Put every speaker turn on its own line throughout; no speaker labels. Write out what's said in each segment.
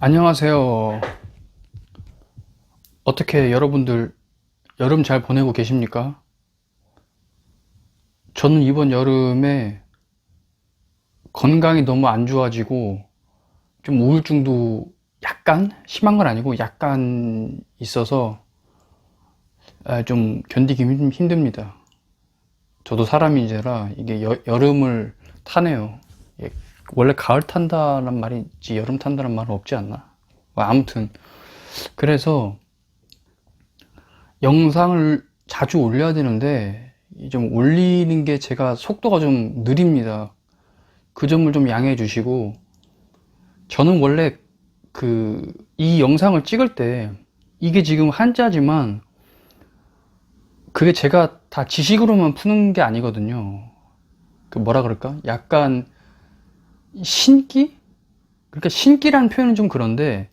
안녕하세요. 어떻게 여러분들 여름 잘 보내고 계십니까? 저는 이번 여름에 건강이 너무 안 좋아지고 좀 우울증도 약간 심한 건 아니고 약간 있어서 좀 견디기 힘듭니다. 저도 사람인지라 이게 여름을 타네요. 예, 원래 가을 탄다는 말이 있지 여름 탄다는 말은 없지 않나? 아무튼 그래서 영상을 자주 올려야 되는데 좀 올리는 게 제가 속도가 좀 느립니다. 그 점을 좀 양해해 주시고, 저는 원래 이 영상을 찍을 때 이게 지금 한자지만 그게 제가 다 지식으로만 푸는 게 아니거든요. 그 뭐라 그럴까? 약간 신기? 그러니까 신기라는 표현은 좀 그런데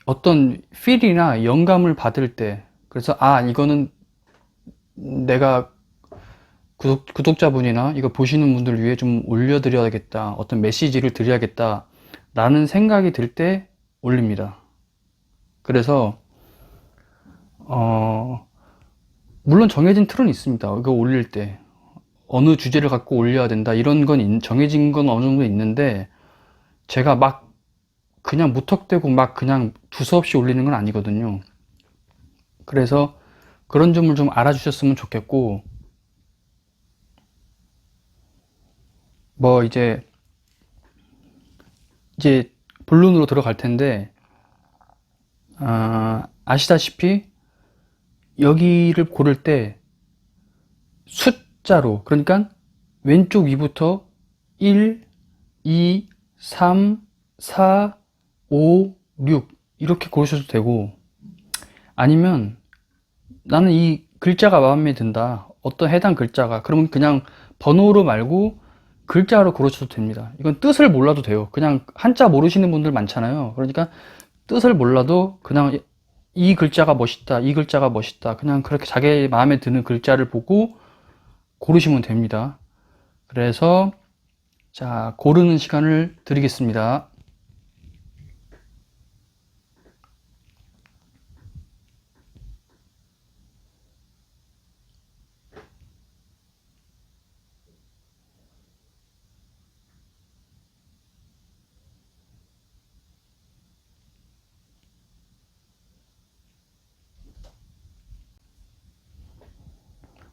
어떤 필이나 영감을 받을 때, 그래서 이거는 내가 구독자분이나 이거 보시는 분들을 위해 좀 올려드려야겠다, 어떤 메시지를 드려야겠다 라는 생각이 들 때 올립니다. 그래서 물론 정해진 틀은 있습니다. 이거 올릴 때 어느 주제를 갖고 올려야 된다 이런 건 정해진 건 어느 정도 있는데, 제가 막 그냥 무턱대고 막 그냥 두서없이 올리는 건 아니거든요. 그래서 그런 점을 좀 알아주셨으면 좋겠고, 뭐 이제 본론으로 들어갈 텐데, 아시다시피 여기를 고를 때 숫자로, 그러니까 왼쪽 위부터 1, 2, 3, 4, 5, 6 이렇게 고르셔도 되고, 아니면 나는 이 글자가 마음에 든다, 어떤 해당 글자가, 그러면 그냥 번호로 말고 글자로 고르셔도 됩니다. 이건 뜻을 몰라도 돼요. 그냥 한자 모르시는 분들 많잖아요. 그러니까 뜻을 몰라도 그냥 이 글자가 멋있다, 이 글자가 멋있다, 그냥 그렇게 자기 마음에 드는 글자를 보고 고르시면 됩니다. 그래서 자, 고르는 시간을 드리겠습니다.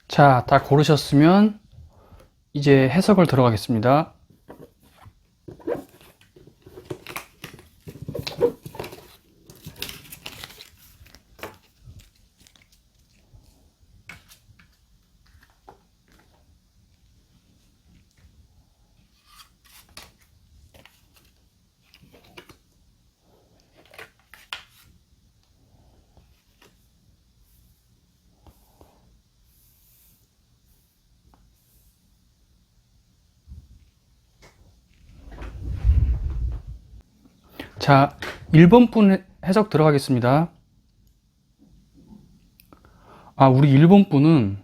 자, 다 고르셨으면 이제 해석을 들어가겠습니다. 자, 1번 분 해석 들어가겠습니다. 우리 1번 분은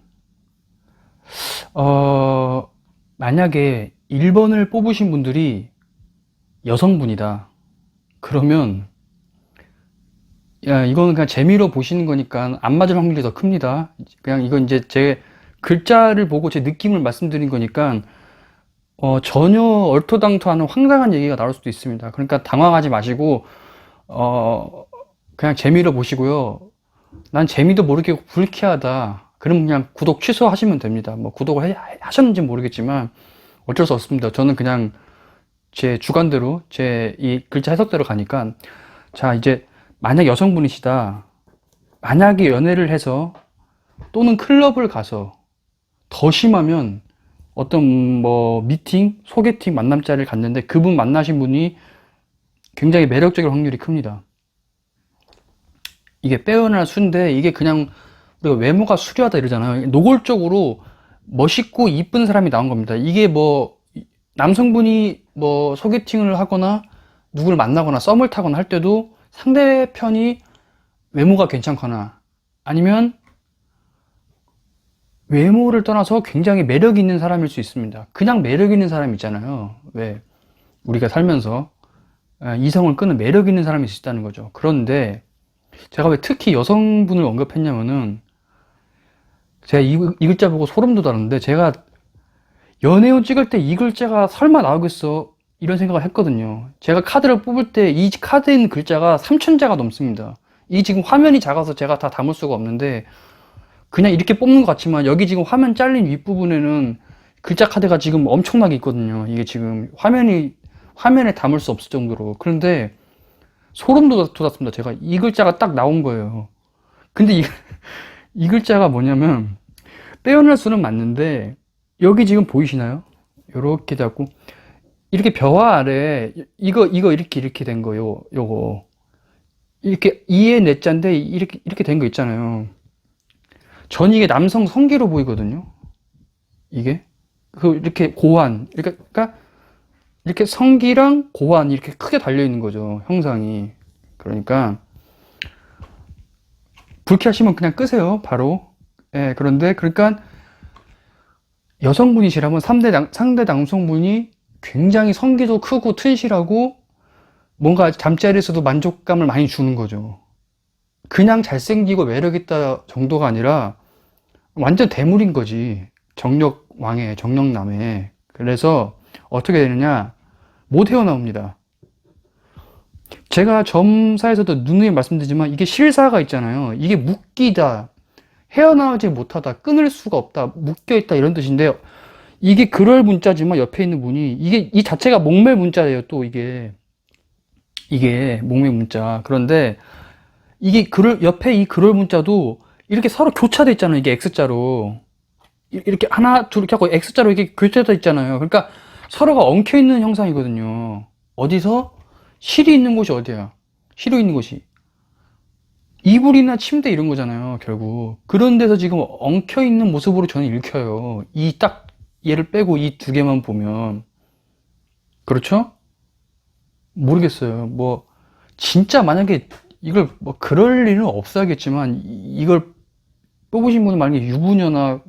만약에 1번을 뽑으신 분들이 여성분이다, 그러면 이거는 그냥 재미로 보시는 거니까 안 맞을 확률이 더 큽니다. 그냥 이건 이제 제 글자를 보고 제 느낌을 말씀드린 거니까 전혀 얼토당토하는 황당한 얘기가 나올 수도 있습니다. 그러니까 당황하지 마시고 그냥 재미로 보시고요. 난 재미도 모르게 불쾌하다, 그러면 그냥 구독 취소하시면 됩니다. 뭐 구독을 하셨는지 모르겠지만 어쩔 수 없습니다. 저는 그냥 제 주관대로 제 이 글자 해석대로 가니까. 자, 이제 만약 여성분이시다, 만약에 연애를 해서 또는 클럽을 가서, 더 심하면 어떤 뭐 미팅, 소개팅, 만남 자리를 갔는데 그분 만나신 분이 굉장히 매력적일 확률이 큽니다. 이게 빼어날 수인데, 이게 그냥 우리가 외모가 수려하다 이러잖아요. 노골적으로 멋있고 이쁜 사람이 나온 겁니다. 이게 뭐 남성분이 뭐 소개팅을 하거나 누구를 만나거나 썸을 타거나 할 때도 상대편이 외모가 괜찮거나, 아니면 외모를 떠나서 굉장히 매력 있는 사람일 수 있습니다. 그냥 매력 있는 사람 있잖아요. 왜 우리가 살면서 이성을 끄는 매력 있는 사람이 있다는 거죠. 그런데 제가 왜 특히 여성분을 언급했냐면은 제가 이 글자 보고 소름 돋았는데, 제가 연애운 찍을 때 이 글자가 설마 나오겠어 이런 생각을 했거든요. 제가 카드를 뽑을 때 이 카드에 있는 글자가 3,000자가 넘습니다. 이 지금 화면이 작아서 제가 다 담을 수가 없는데 그냥 이렇게 뽑는 것 같지만 여기 지금 화면 잘린 윗부분에는 글자 카드가 지금 엄청나게 있거든요. 이게 지금 화면에 담을 수 없을 정도로. 그런데 소름 돋았습니다. 제가 이 글자가 딱 나온 거예요. 근데 이 글자가 뭐냐면, 빼어날 수는 맞는데 여기 지금 보이시나요? 요렇게 잡고 이렇게 벼와 아래 이거 이렇게 된 거요. 요거 이렇게 2의 내자인데 이렇게 된 거 있잖아요. 전 이게 남성 성기로 보이거든요. 이게 이렇게 고환, 그러니까 이렇게 성기랑 고환 이렇게 크게 달려 있는 거죠, 형상이. 그러니까 불쾌하시면 그냥 끄세요, 바로. 예, 그러니까 여성분이시라면 상대 남성분이 굉장히 성기도 크고 튼실하고 뭔가 잠자리에서도 만족감을 많이 주는 거죠. 그냥 잘생기고 매력있다 정도가 아니라 완전 대물인 거지. 정력왕에, 정력남에. 그래서 어떻게 되느냐, 못 헤어나옵니다. 제가 점사에서도 누누이 말씀드리지만 이게 실사가 있잖아요. 이게 묶이다, 헤어나오지 못하다, 끊을 수가 없다, 묶여있다 이런 뜻인데, 이게 그럴 문자지만 옆에 있는 분이 이 자체가 목매 문자예요. 또 이게 목매 문자. 그런데 이게 옆에 이 그럴 문자도 이렇게 서로 교차돼 있잖아요. 이게 X자로 이렇게 하나 둘 이렇게 하고 X자로 이렇게 교차돼 있잖아요. 그러니까 서로가 엉켜 있는 형상이거든요. 어디서? 실이 있는 곳이 어디야? 실이 있는 곳이 이불이나 침대 이런 거잖아요, 결국. 그런 데서 지금 엉켜 있는 모습으로 저는 읽혀요. 얘를 빼고 이 두 개만 보면. 그렇죠? 모르겠어요. 뭐 진짜 만약에 이걸 뭐 그럴 일은 없어야겠지만, 이걸 뽑으신 분은 만약에 유부녀나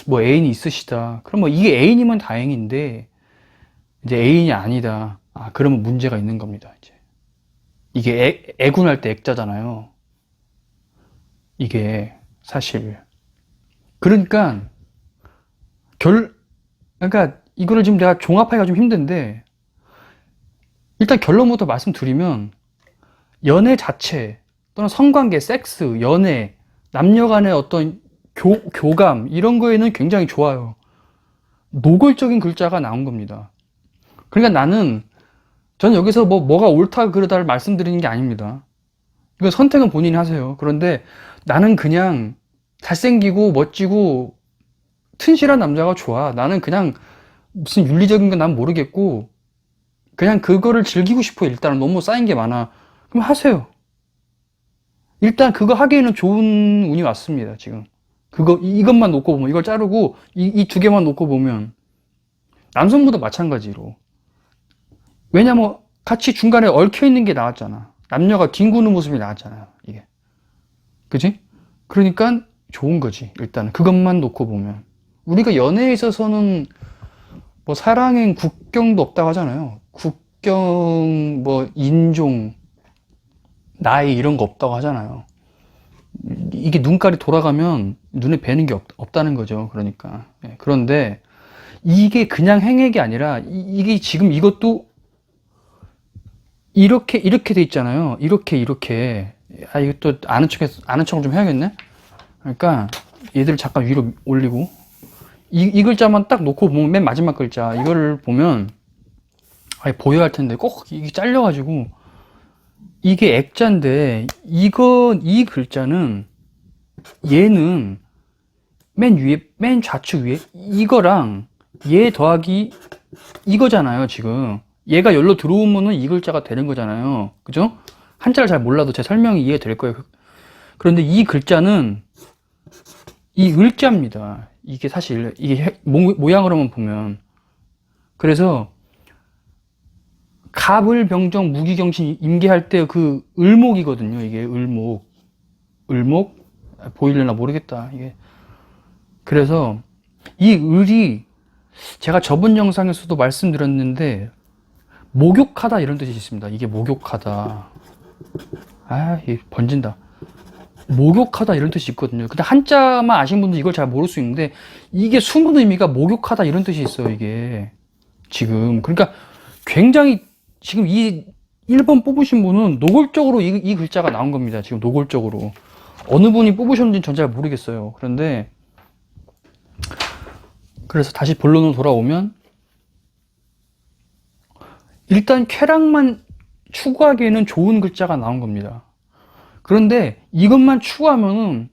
뭐 애인이 있으시다, 그럼 뭐 이게 애인이면 다행인데, 이제 애인이 아니다, 그러면 문제가 있는 겁니다. 이게 애군할 때 액자잖아요, 이게 사실. 그러니까 그러니까 이거를 지금 내가 종합하기가 좀 힘든데, 일단 결론부터 말씀드리면, 연애 자체 또는 성관계, 섹스, 연애, 남녀 간의 어떤 교감 이런 거에는 굉장히 좋아요. 노골적인 글자가 나온 겁니다. 그러니까 저는 여기서 뭐가 옳다 그르다를 말씀드리는 게 아닙니다. 이건 선택은 본인이 하세요. 그런데 나는 그냥 잘생기고 멋지고 튼실한 남자가 좋아. 나는 그냥 무슨 윤리적인 건 난 모르겠고 그냥 그거를 즐기고 싶어. 일단은 너무 쌓인 게 많아. 그럼 하세요. 일단 그거 하기에는 좋은 운이 왔습니다, 지금. 이것만 놓고 보면, 이걸 자르고 이 두 개만 놓고 보면, 남성분도 마찬가지로. 왜냐면 같이 중간에 얽혀 있는 게 나왔잖아. 남녀가 뒹구는 모습이 나왔잖아요, 이게. 그지? 그러니까 좋은 거지, 일단은. 그것만 놓고 보면. 우리가 연애에 있어서는 뭐 사랑엔 국경도 없다고 하잖아요. 국경, 뭐 인종, 나이 이런 거 없다고 하잖아요. 이게 눈깔이 돌아가면 눈에 뵈는 게 없다는 거죠. 그러니까. 그런데 이게 그냥 행액이 아니라 이게 지금 이것도 이렇게 돼 있잖아요. 이렇게. 이것도 아는 척을 좀 해야겠네. 그러니까 얘들을 잠깐 위로 올리고 이 글자만 딱 놓고 보면, 맨 마지막 글자 이거를 보면 보여야 할 텐데 꼭 이게 잘려가지고, 이게 액자인데 이 글자는, 얘는 맨 좌측 위에 이거랑 얘 더하기 이거잖아요. 지금 얘가 열로 들어오면은 이 글자가 되는 거잖아요. 그죠? 한자를 잘 몰라도 제 설명이 이해될 거예요. 그런데 이 글자는 이 을자입니다. 이게 사실 이게 모양으로만 보면. 그래서 갑을병정 무기경신 임계할 때 그 을목이거든요. 이게 을목 보이려나 모르겠다, 이게. 그래서 이 을이, 제가 저번 영상에서도 말씀드렸는데, 목욕하다 이런 뜻이 있습니다. 이게 목욕하다. 이 번진다. 목욕하다 이런 뜻이 있거든요. 근데 한자만 아시는 분들 이걸 잘 모를 수 있는데 이게 숨은 의미가 목욕하다 이런 뜻이 있어요. 이게 지금 그러니까 굉장히 지금 이 1번 뽑으신 분은 노골적으로 이 글자가 나온 겁니다. 지금 노골적으로 어느 분이 뽑으셨는지 전 잘 모르겠어요. 그런데 그래서 다시 본론으로 돌아오면 일단 쾌락만 추구하기에는 좋은 글자가 나온 겁니다. 그런데 이것만 추구하면은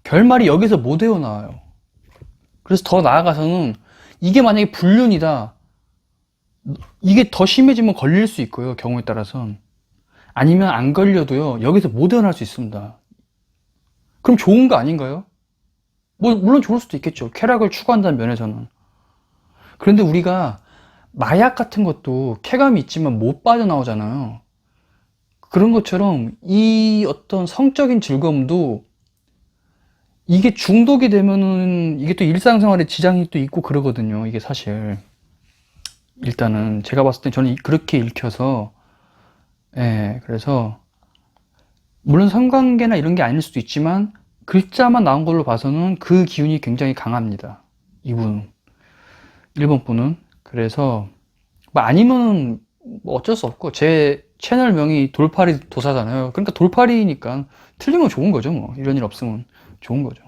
결말이 여기서 못 헤어나와요. 그래서 더 나아가서는 이게 만약에 불륜이다, 이게 더 심해지면 걸릴 수 있고요. 경우에 따라선. 아니면 안 걸려도요, 여기서 못 헤어날 수 있습니다. 그럼 좋은 거 아닌가요? 물론 좋을 수도 있겠죠. 쾌락을 추구한다는 면에서는. 그런데 우리가 마약 같은 것도 쾌감이 있지만 못 빠져나오잖아요. 그런 것처럼 이 어떤 성적인 즐거움도 이게 중독이 되면은 이게 또 일상생활에 지장이 또 있고 그러거든요. 이게 사실. 일단은 제가 봤을 때 저는 그렇게 읽혀서, 그래서 물론 성관계나 이런 게 아닐 수도 있지만 글자만 나온 걸로 봐서는 그 기운이 굉장히 강합니다. 이분 1번 분은. 그래서 뭐 아니면 뭐 어쩔 수 없고 제 채널명이 돌팔이 도사잖아요. 그러니까 돌팔이니까 틀리면 좋은 거죠. 뭐 이런 일 없으면 좋은 거죠.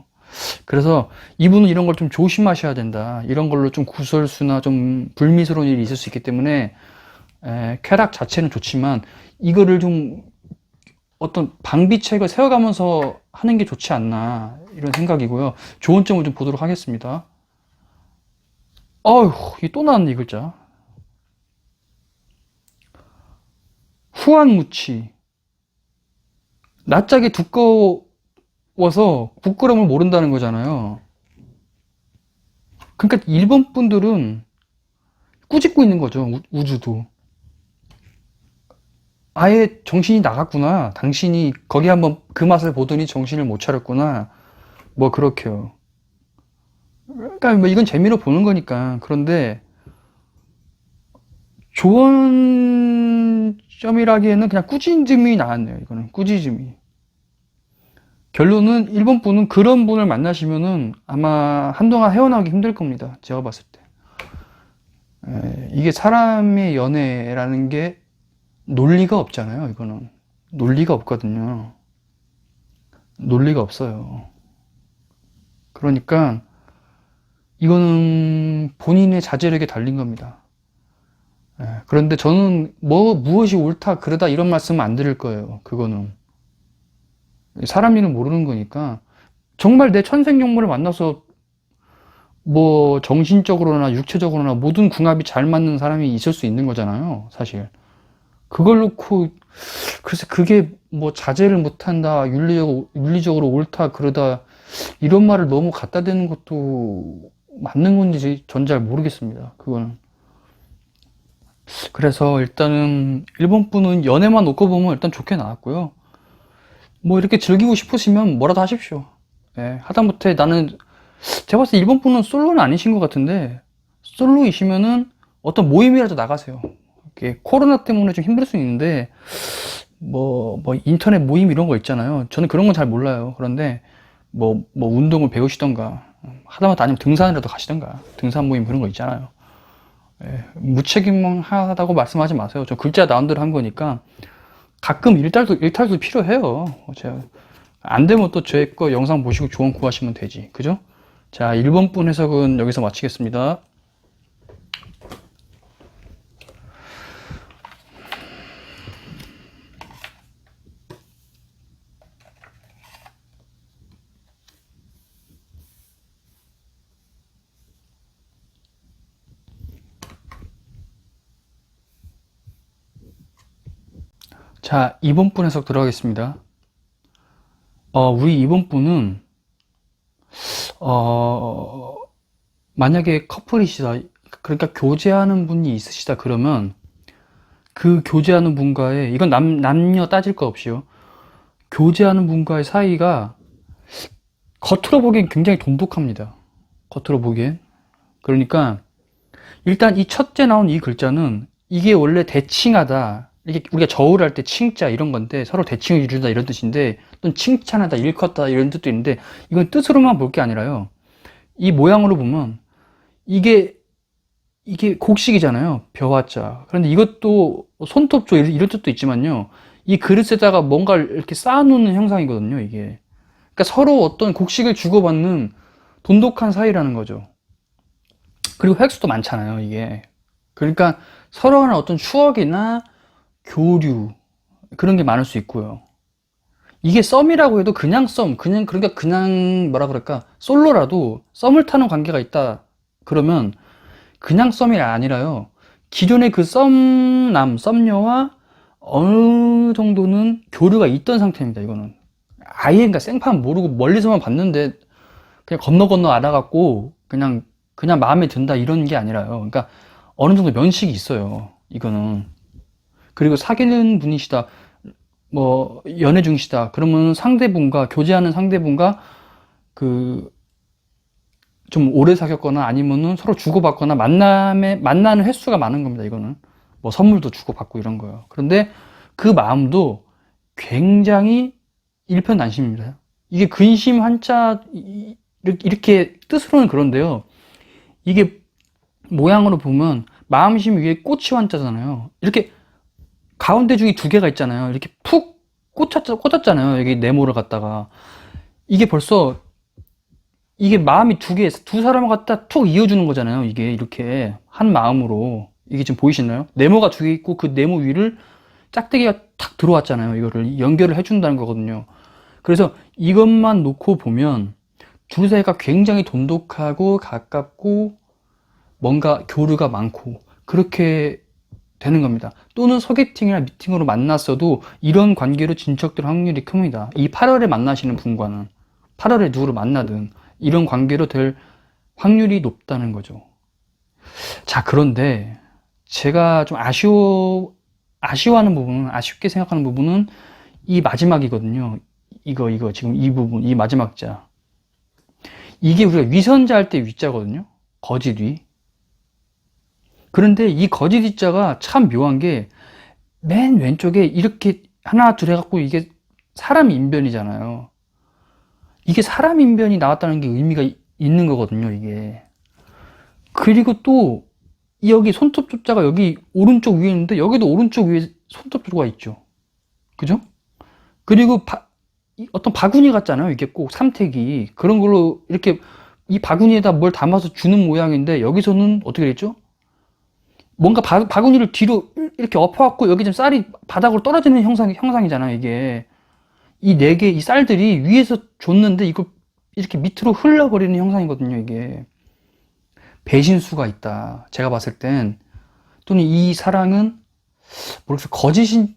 그래서 이분은 이런 걸 좀 조심하셔야 된다. 이런 걸로 좀 구설수나 좀 불미스러운 일이 있을 수 있기 때문에 쾌락 자체는 좋지만 이거를 좀 어떤 방비책을 세워가면서 하는 게 좋지 않나 이런 생각이고요. 좋은 점을 좀 보도록 하겠습니다. 어휴, 이 또 나왔네 이 글자. 후한무치. 낯짝이 두꺼워서 부끄러움을 모른다는 거잖아요. 그러니까 일본 분들은 꾸짖고 있는 거죠. 우주도. 아예 정신이 나갔구나. 당신이 거기 한번 그 맛을 보더니 정신을 못 차렸구나. 뭐 그렇게요. 그러니까 뭐 이건 재미로 보는 거니까. 그런데 좋은 점이라기에는 그냥 꾸짖음이 나왔네요. 이거는 꾸짖음이. 결론은 일본 분은 그런 분을 만나시면은 아마 한동안 헤어나오기 힘들 겁니다. 제가 봤을 때. 이게 사람의 연애라는 게 논리가 없잖아요. 이거는 논리가 없거든요. 논리가 없어요. 그러니까 이거는 본인의 자제력에 달린 겁니다. 그런데 저는 무엇이 옳다 그러다 이런 말씀 안 드릴 거예요. 그거는 사람 일은 모르는 거니까. 정말 내 천생연분을 만나서 뭐 정신적으로나 육체적으로나 모든 궁합이 잘 맞는 사람이 있을 수 있는 거잖아요. 사실 그걸 놓고 그래서 그게 뭐 자제를 못한다, 윤리적으로 옳다 그러다 이런 말을 너무 갖다 대는 것도 맞는 건지 전 잘 모르겠습니다. 그거는. 그래서 일단은 일본 분은 연애만 놓고 보면 일단 좋게 나왔고요. 뭐 이렇게 즐기고 싶으시면 뭐라도 하십시오. 하다못해 나는 제가 봤을 때 일본 분은 솔로는 아니신 것 같은데 솔로이시면은 어떤 모임이라도 나가세요. 이게 코로나 때문에 좀 힘들 수 있는데 뭐 인터넷 모임 이런 거 있잖아요. 저는 그런 건 잘 몰라요. 그런데 뭐 운동을 배우시던가 하다못해 아니면 등산이라도 가시던가 등산 모임 그런 거 있잖아요. 무책임하다고 말씀하지 마세요. 저 글자 나온 대로 한 거니까 가끔 일탈도 필요해요. 제가 안 되면 또 제 거 영상 보시고 조언 구하시면 되지. 그죠? 자, 1번 분 해석은 여기서 마치겠습니다. 자, 2번 분 해석 들어가겠습니다. 우리 2번 분은 만약에 커플이시다, 그러니까 교제하는 분이 있으시다 그러면 그 교제하는 분과의, 이건 남녀 따질 거 없이요, 교제하는 분과의 사이가 겉으로 보기엔 굉장히 돈독합니다. 겉으로 보기엔. 그러니까 일단 이 첫째 나온 이 글자는 이게 원래 대칭하다. 이렇게 우리가 저울을 할 때 칭자 이런 건데 서로 대칭을 이루다 이런 뜻인데 또는 칭찬하다, 일컫다 이런 뜻도 있는데 이건 뜻으로만 볼 게 아니라요. 이 모양으로 보면 이게 곡식이잖아요. 벼와자. 그런데 이것도 손톱조 이런 뜻도 있지만요. 이 그릇에다가 뭔가를 이렇게 쌓아놓는 형상이거든요. 이게. 그러니까 서로 어떤 곡식을 주고받는 돈독한 사이라는 거죠. 그리고 획수도 많잖아요. 이게. 그러니까 서로 간의 어떤 추억이나 교류 그런 게 많을 수 있고요. 이게 썸이라고 해도 그냥 썸, 그러니까 그냥 뭐라 그럴까 솔로라도 썸을 타는 관계가 있다 그러면 그냥 썸이 아니라요. 기존의 그 썸남, 썸녀와 어느 정도는 교류가 있던 상태입니다. 이거는 아예 그러니까 생판 모르고 멀리서만 봤는데 그냥 건너 알아갖고 그냥 마음에 든다 이런 게 아니라요. 그러니까 어느 정도 면식이 있어요. 이거는. 그리고 사귀는 분이시다, 뭐 연애 중이시다 그러면 상대분과 교제하는 상대분과 그 좀 오래 사귀었거나 아니면은 서로 주고받거나 만나는 횟수가 많은 겁니다. 이거는 뭐 선물도 주고받고 이런 거예요. 그런데 그 마음도 굉장히 일편단심입니다. 이게 근심 한자 이렇게 뜻으로는 그런데요. 이게 모양으로 보면 마음심 위에 꽃이 한자잖아요. 이렇게 가운데 중에 두 개가 있잖아요. 이렇게 푹 꽂았잖아요. 여기 네모를 갖다가. 이게 벌써, 이게 마음이 두 사람을 갖다 툭 이어주는 거잖아요. 이게 이렇게 한 마음으로. 이게 지금 보이시나요? 네모가 두 개 있고 그 네모 위를 짝대기가 탁 들어왔잖아요. 이거를 연결을 해준다는 거거든요. 그래서 이것만 놓고 보면 둘 사이가 굉장히 돈독하고 가깝고 뭔가 교류가 많고 그렇게 되는 겁니다. 또는 소개팅이나 미팅으로 만났어도 이런 관계로 진척될 확률이 큽니다. 이 8월에 만나시는 분과는 8월에 누구를 만나든 이런 관계로 될 확률이 높다는 거죠. 자, 그런데 제가 좀 아쉬워하는 부분은, 아쉽게 생각하는 부분은 이 마지막이거든요. 이거 지금 이 부분, 이 마지막 자. 이게 우리가 위선자 할 때 위자거든요. 거짓 위. 그런데 이 거짓 위자가 참 묘한 게 맨 왼쪽에 이렇게 하나 둘 해갖고 이게 사람 인변이잖아요. 이게 사람 인변이 나왔다는 게 의미가 있는 거거든요, 이게. 그리고 또 여기 손톱조자가 여기 오른쪽 위에 있는데 여기도 오른쪽 위에 손톱조가 있죠. 그죠? 그리고 어떤 바구니 같잖아요. 이게 꼭 삼택이 그런 걸로 이렇게 이 바구니에다 뭘 담아서 주는 모양인데 여기서는 어떻게 됐죠? 뭔가 바구니를 뒤로 이렇게 엎어갖고 여기 좀 쌀이 바닥으로 떨어지는 형상이잖아요. 이게 이 네 개 이 쌀들이 위에서 줬는데 이거 이렇게 밑으로 흘러버리는 형상이거든요. 이게 배신수가 있다. 제가 봤을 땐 또는 이 사랑은 모르겠어요.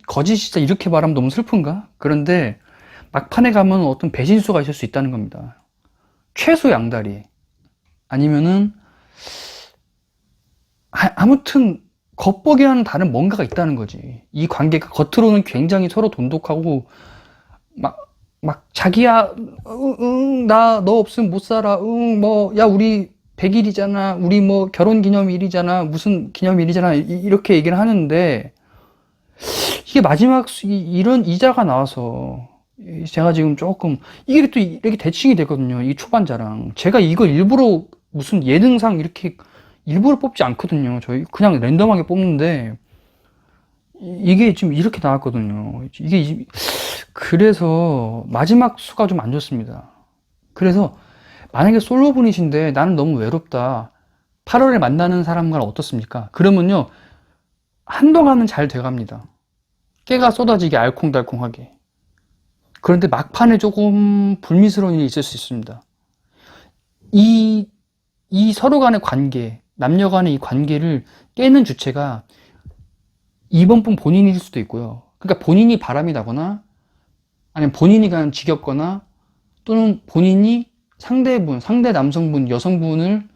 거짓이다 이렇게 말하면 너무 슬픈가? 그런데 막판에 가면 어떤 배신수가 있을 수 있다는 겁니다. 최소 양다리 아니면은 아무튼 겉보기와는 다른 뭔가가 있다는 거지. 이 관계가 겉으로는 굉장히 서로 돈독하고 막 자기야 나 너 없으면 못 살아 뭐 야 우리 100일이잖아 우리 뭐 결혼기념일이잖아 무슨 기념일이잖아 이렇게 얘기를 하는데 이게 마지막 이런 이자가 나와서 제가 지금 조금 이게 또 이렇게 대칭이 되거든요. 이 초반자랑 제가 이거 일부러 무슨 예능상 이렇게 일부러 뽑지 않거든요. 저희 그냥 랜덤하게 뽑는데 이게 지금 이렇게 나왔거든요. 이게 그래서 마지막 수가 좀 안 좋습니다. 그래서 만약에 솔로분이신데 나는 너무 외롭다. 8월에 만나는 사람과 어떻습니까? 그러면요 한동안은 잘 돼갑니다. 깨가 쏟아지게 알콩달콩하게. 그런데 막판에 조금 불미스러운 일이 있을 수 있습니다. 이 서로 간의 관계, 남녀 간의 이 관계를 깨는 주체가 이번 분 본인일 수도 있고요. 그러니까 본인이 바람이 나거나 아니면 본인이 그냥 지겹거나 또는 본인이 상대 남성분, 여성분을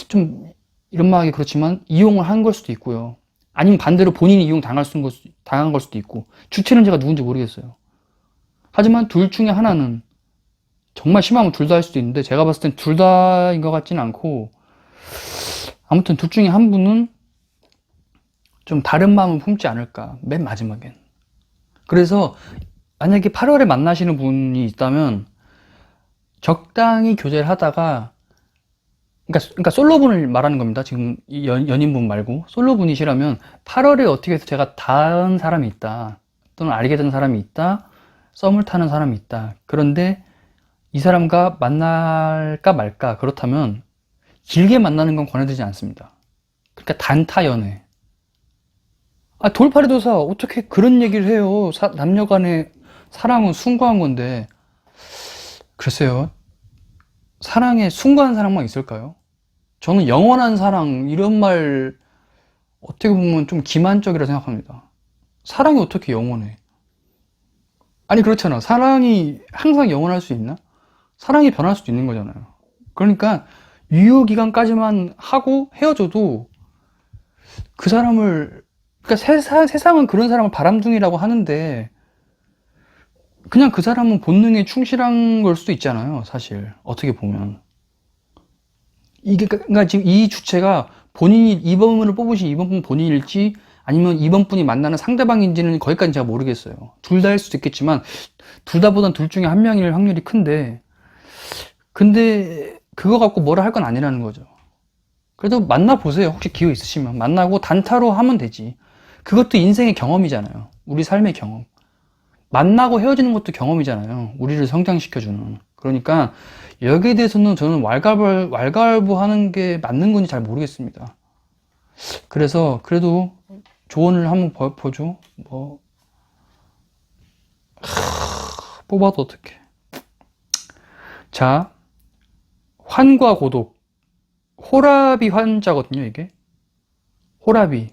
좀 이런 말하기 그렇지만 이용을 한 걸 수도 있고요. 아니면 반대로 본인이 당한 걸 수도 있고 주체는 제가 누군지 모르겠어요. 하지만 둘 중에 하나는 정말 심하면 둘 다일 수도 있는데 제가 봤을 땐 둘 다인 것 같지는 않고 아무튼 둘 중에 한 분은 좀 다른 마음을 품지 않을까, 맨 마지막엔. 그래서 만약에 8월에 만나시는 분이 있다면 적당히 교제를 하다가, 그러니까 솔로분을 말하는 겁니다. 지금 이 연인분 말고 솔로분이시라면 8월에 어떻게 해서 제가 닿은 사람이 있다, 또는 알게 된 사람이 있다, 썸을 타는 사람이 있다. 그런데 이 사람과 만날까 말까, 그렇다면 길게 만나는 건 권해드리지 않습니다. 그러니까 단타 연애. 돌팔이도사 어떻게 그런 얘기를 해요. 남녀 간의 사랑은 숭고한 건데. 글쎄요, 사랑에 숭고한 사랑만 있을까요? 저는 영원한 사랑, 이런 말 어떻게 보면 좀 기만적이라 생각합니다. 사랑이 어떻게 영원해? 아니, 그렇잖아. 사랑이 항상 영원할 수 있나? 사랑이 변할 수도 있는 거잖아요. 그러니까 유효기간까지만 하고 헤어져도 그 사람을, 그러니까 세상은 그런 사람을 바람둥이라고 하는데 그냥 그 사람은 본능에 충실한 걸 수도 있잖아요. 사실 어떻게 보면 이게, 그러니까 지금 이 주체가 본인이 2번을 뽑으신 2번분 본인일지 아니면 2번분이 만나는 상대방인지는 거기까지 제가 모르겠어요. 둘 다일 수도 있겠지만 둘 다보단 둘 중에 한 명일 확률이 큰데, 근데 그거 갖고 뭐라 할 건 아니라는 거죠. 그래도 만나보세요. 혹시 기회 있으시면 만나고 단타로 하면 되지. 그것도 인생의 경험이잖아요. 우리 삶의 경험. 만나고 헤어지는 것도 경험이잖아요. 우리를 성장시켜주는. 그러니까 여기에 대해서는 저는 왈가왈부하는 게 맞는 건지 잘 모르겠습니다. 그래서 그래도 조언을 한번 보죠. 뭐 뽑아도 어떡해. 자, 환과 고독. 호라비 환자거든요, 이게. 호라비.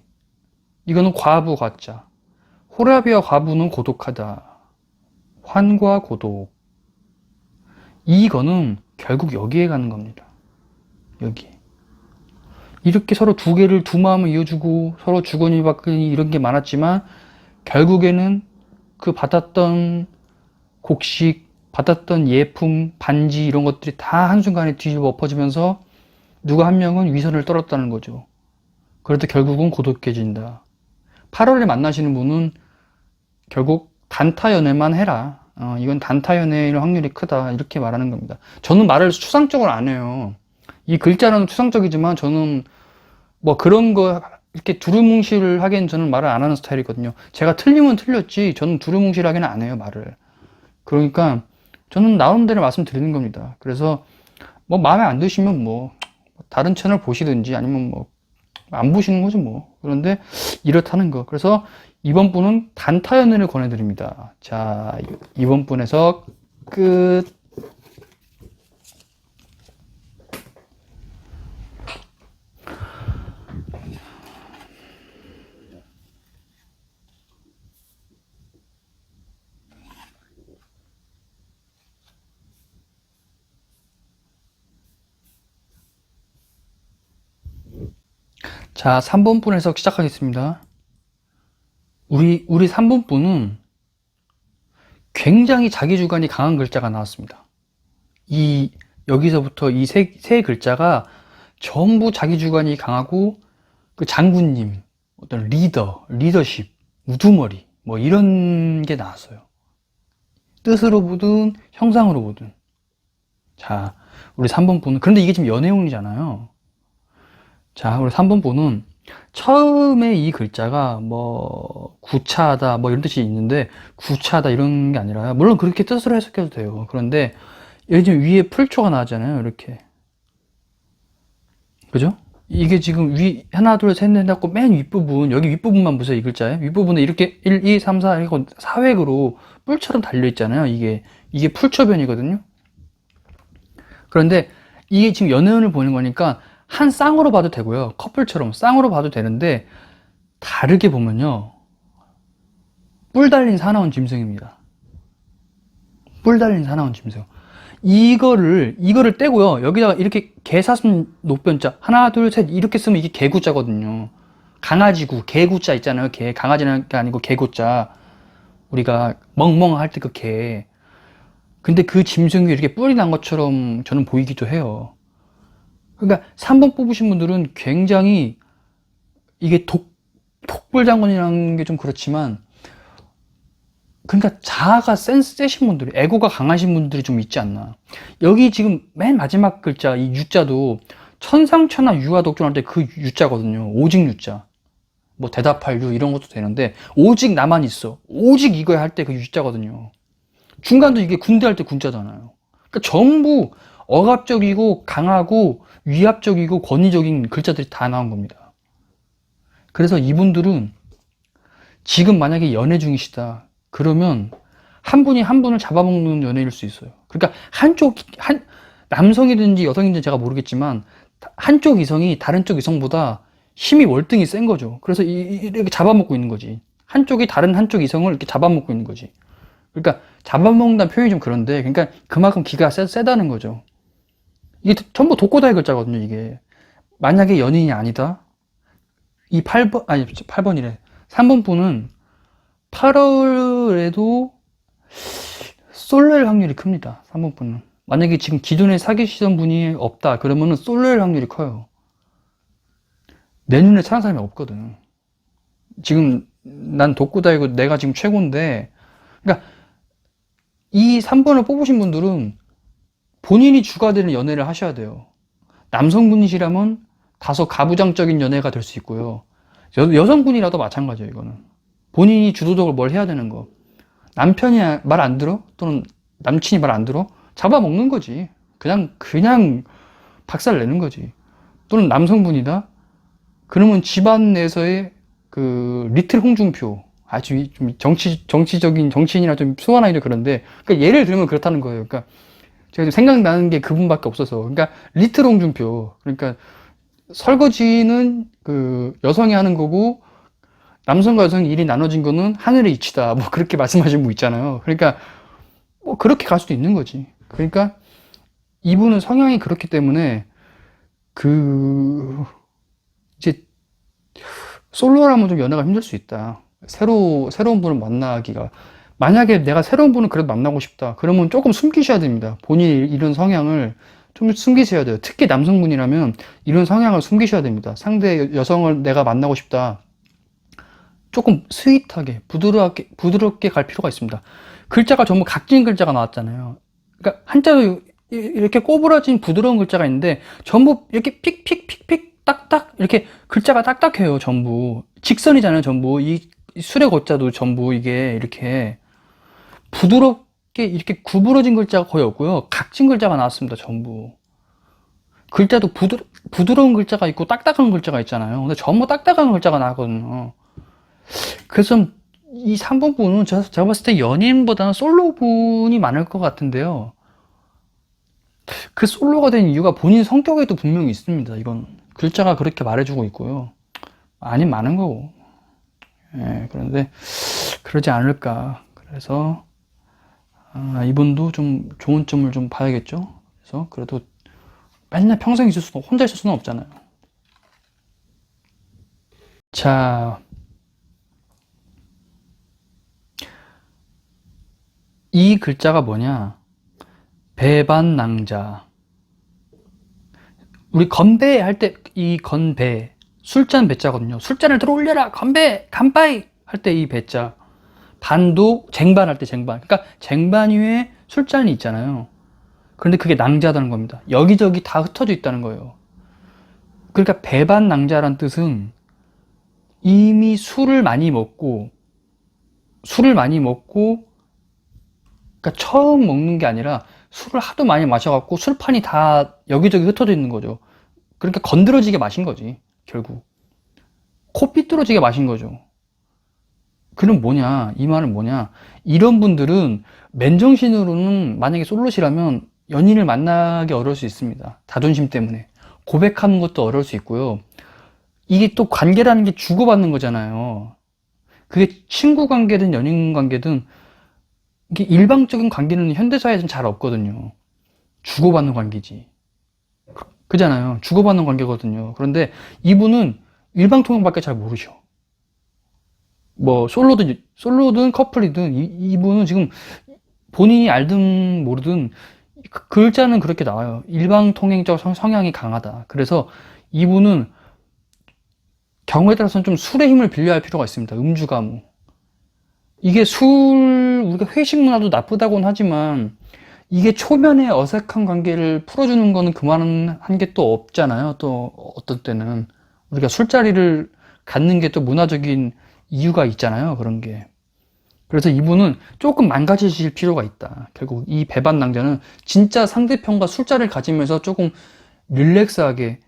이거는 과부 과자. 호라비와 과부는 고독하다. 환과 고독. 이거는 결국 여기에 가는 겁니다. 여기. 이렇게 서로 두 마음을 이어주고 서로 주거니 받거니 이런 게 많았지만 결국에는 그 받았던 곡식, 받았던 예품, 반지 이런 것들이 다 한순간에 뒤집어 엎어지면서 누가 한 명은 위선을 떨었다는 거죠. 그래도 결국은 고독해진다. 8월에 만나시는 분은 결국 단타 연애만 해라. 이건 단타 연애일 확률이 크다. 이렇게 말하는 겁니다. 저는 말을 추상적으로 안 해요. 이 글자는 추상적이지만 저는 뭐 그런 거 이렇게 두루뭉실 하기엔 저는 말을 안 하는 스타일이거든요. 제가 틀리면 틀렸지 저는 두루뭉실하게는 안 해요, 말을. 그러니까 저는 나오는 대로 말씀드리는 겁니다. 그래서 뭐 마음에 안 드시면 뭐 다른 채널 보시든지 아니면 뭐 안 보시는 거죠 뭐. 그런데 이렇다는 거. 그래서 이번 분은 단타 연애를 권해드립니다. 자, 이번 분에서 끝. 자, 3번 분에서 시작하겠습니다. 우리 3번 분은 굉장히 자기 주관이 강한 글자가 나왔습니다. 여기서부터 이 세 글자가 전부 자기 주관이 강하고 그 장군님, 어떤 리더십, 우두머리 뭐 이런 게 나왔어요. 뜻으로 보든 형상으로 보든. 자, 우리 3번 분은, 그런데 이게 지금 연애운이잖아요. 자, 우리 3번 분은 처음에 이 글자가 뭐 구차하다 뭐 이런 뜻이 있는데 구차하다 이런 게 아니라, 물론 그렇게 뜻으로 해석해도 돼요. 그런데 여기 지금 위에 풀초가 나왔잖아요. 이렇게. 그죠? 이게 지금 하나 둘 셋 넷 하고 맨 윗부분, 여기 윗부분만 보세요. 이 글자에 윗부분에 이렇게 1, 2, 3, 4 이거 사획으로 뿔처럼 달려 있잖아요. 이게 풀초변이거든요. 그런데 이게 지금 연애운을 보는 거니까 한 쌍으로 봐도 되고요. 커플처럼 쌍으로 봐도 되는데, 다르게 보면요, 뿔 달린 사나운 짐승입니다. 뿔 달린 사나운 짐승. 이거를 떼고요. 여기다가 이렇게 개사슴 노변자 하나 둘 셋 이렇게 쓰면 이게 개구자거든요. 강아지구 개구자 있잖아요. 개, 강아지는 게 아니고 개구자. 우리가 멍멍 할 때 그 개. 근데 그 짐승이 이렇게 뿔이 난 것처럼 저는 보이기도 해요. 그러니까 3번 뽑으신 분들은 굉장히 이게 복불장군이라는 게 좀 그렇지만, 그러니까 자아가 세신 분들이, 에고가 강하신 분들이 좀 있지 않나. 여기 지금 맨 마지막 글자, 이 유자도 천상천하 유아독존할 때 그 유자거든요. 오직 유자. 뭐 대답할 유 이런 것도 되는데, 오직 나만 있어. 오직 이거야 할 때 그 유자거든요. 중간도 이게 군대 할 때 군자잖아요. 그러니까 전부 억압적이고 강하고 위압적이고 권위적인 글자들이 다 나온 겁니다. 그래서 이분들은 지금 만약에 연애 중이시다. 그러면 한 분이 한 분을 잡아먹는 연애일 수 있어요. 그러니까 남성이든지 여성이든지 제가 모르겠지만 한쪽 이성이 다른 쪽 이성보다 힘이 월등히 센 거죠. 그래서 이렇게 잡아먹고 있는 거지. 한쪽이 다른 한쪽 이성을 이렇게 잡아먹고 있는 거지. 그러니까 잡아먹는다는 표현이 좀 그런데, 그러니까 그만큼 기가 세다는 거죠. 이게 전부 독고다의 글자거든요, 이게. 만약에 연인이 아니다. 이 8번, 아니, 8번이래. 3번 분은 8월에도 솔로일 확률이 큽니다. 3번 분은. 만약에 지금 기존에 사귀시던 분이 없다. 그러면은 솔로일 확률이 커요. 내 눈에 차는 사람이 없거든. 지금 난 독고다이고 내가 지금 최고인데, 그러니까 이 3번을 뽑으신 분들은 본인이 주가 되는 연애를 하셔야 돼요. 남성분이시라면 다소 가부장적인 연애가 될 수 있고요. 여성분이라도 마찬가지예요, 이거는. 본인이 주도적으로 뭘 해야 되는 거. 남편이 말 안 들어? 또는 남친이 말 안 들어? 잡아먹는 거지. 그냥 박살 내는 거지. 또는 남성분이다? 그러면 집안 내에서의 그 리틀 홍준표, 아주 좀 정치적인 정치인이나 좀 소환하기도 그런데, 그러니까 예를 들면 그렇다는 거예요. 그러니까 제가 생각나는 게 그분밖에 없어서. 그러니까 리틀 홍준표. 그러니까 설거지는 그 여성이 하는 거고, 남성과 여성이 일이 나눠진 거는 하늘의 이치다. 뭐 그렇게 말씀하신 분 있잖아요. 그러니까 뭐 그렇게 갈 수도 있는 거지. 그러니까 이분은 성향이 그렇기 때문에 이제 솔로라면 좀 연애가 힘들 수 있다. 새로운 분을 만나기가. 만약에 내가 새로운 분을 그래도 만나고 싶다. 그러면 조금 숨기셔야 됩니다. 본인이 이런 성향을 좀 숨기셔야 돼요. 특히 남성분이라면 이런 성향을 숨기셔야 됩니다. 상대 여성을 내가 만나고 싶다. 조금 스윗하게, 부드럽게 갈 필요가 있습니다. 글자가 전부 각진 글자가 나왔잖아요. 그러니까 한자도 이렇게 꼬부라진 부드러운 글자가 있는데 전부 이렇게 픽픽픽픽 딱딱 이렇게 글자가 딱딱해요. 전부 직선이잖아요. 전부 이 수레 거자도 전부 이게 이렇게 부드럽게 이렇게 구부러진 글자가 거의 없고요. 각진 글자가 나왔습니다. 전부 글자도 부드러운 글자가 있고 딱딱한 글자가 있잖아요. 근데 전부 딱딱한 글자가 나거든요. 그래서 이 3번 분은 제가 봤을 때 연인보다는 솔로 분이 많을 것 같은데요. 그 솔로가 된 이유가 본인 성격에도 분명히 있습니다. 이건 글자가 그렇게 말해주고 있고요. 아닌 많은 거고. 예, 그런데 그러지 않을까. 그래서 이분도 좀 좋은 점을 좀 봐야겠죠. 그래서 그래도 맨날 평생 혼자 있을 수는 없잖아요. 자, 이 글자가 뭐냐? 배반낭자. 우리 건배 할 때 이 건배, 술잔 배자거든요. 술잔을 들어 올려라, 건배, 간파이 할 때 이 배자. 반도 쟁반 할 때 쟁반. 그러니까 쟁반 위에 술잔이 있잖아요. 그런데 그게 낭자다는 겁니다. 여기저기 다 흩어져 있다는 거예요. 그러니까 배반낭자란 뜻은 이미 술을 많이 먹고, 그러니까 처음 먹는 게 아니라 술을 하도 많이 마셔갖고 술판이 다 여기저기 흩어져 있는 거죠. 그러니까 건드러지게 마신 거지, 결국. 코 삐뚤어지게 마신 거죠. 그럼 뭐냐, 이 말은 뭐냐. 이런 분들은 맨정신으로는 만약에 솔로시라면 연인을 만나기 어려울 수 있습니다. 자존심 때문에. 고백하는 것도 어려울 수 있고요. 이게 또 관계라는 게 주고받는 거잖아요. 그게 친구 관계든 연인 관계든 이게 일방적인 관계는 현대사회에서는 잘 없거든요. 주고받는 관계지. 그잖아요. 주고받는 관계거든요. 그런데 이분은 일방통행밖에 잘 모르셔. 뭐 솔로든 커플이든 이분은 지금 본인이 알든 모르든 글자는 그렇게 나와요. 일방통행적 성향이 강하다. 그래서 이분은 경우에 따라서는 좀 술의 힘을 빌려야 할 필요가 있습니다. 음주가 뭐. 이게 우리가 회식 문화도 나쁘다고는 하지만, 이게 초면에 어색한 관계를 풀어주는 거는 그만한 게 또 없잖아요. 또 어떤 때는. 우리가 술자리를 갖는 게 또 문화적인 이유가 있잖아요. 그런 게. 그래서 이분은 조금 망가지실 필요가 있다. 결국 이 배반 낭자는 진짜 상대편과 술자리를 가지면서 조금 릴렉스하게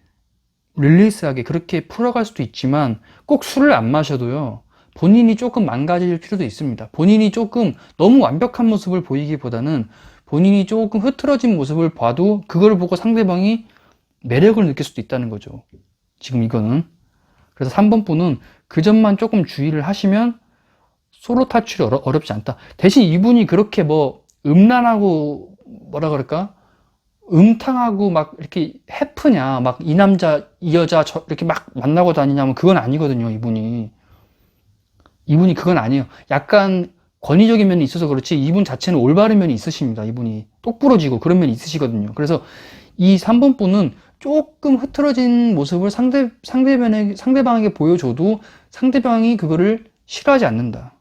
그렇게 풀어갈 수도 있지만 꼭 술을 안 마셔도요. 본인이 조금 망가질 필요도 있습니다. 본인이 조금 너무 완벽한 모습을 보이기보다는 본인이 조금 흐트러진 모습을 봐도 그걸 보고 상대방이 매력을 느낄 수도 있다는 거죠. 지금 이거는. 그래서 3번 분은 그 점만 조금 주의를 하시면 솔로 탈출이 어렵지 않다. 대신 이분이 그렇게 뭐 음란하고 뭐라 그럴까? 음탕하고 막 이렇게 해프냐, 막 이 남자, 이 여자 이렇게 막 만나고 다니냐면 그건 아니거든요, 이분이 그건 아니에요. 약간 권위적인 면이 있어서 그렇지 이분 자체는 올바른 면이 있으십니다. 이분이 똑부러지고 그런 면이 있으시거든요. 그래서 이 3번 분은 조금 흐트러진 모습을 상대방에게 보여줘도 상대방이 그거를 싫어하지 않는다.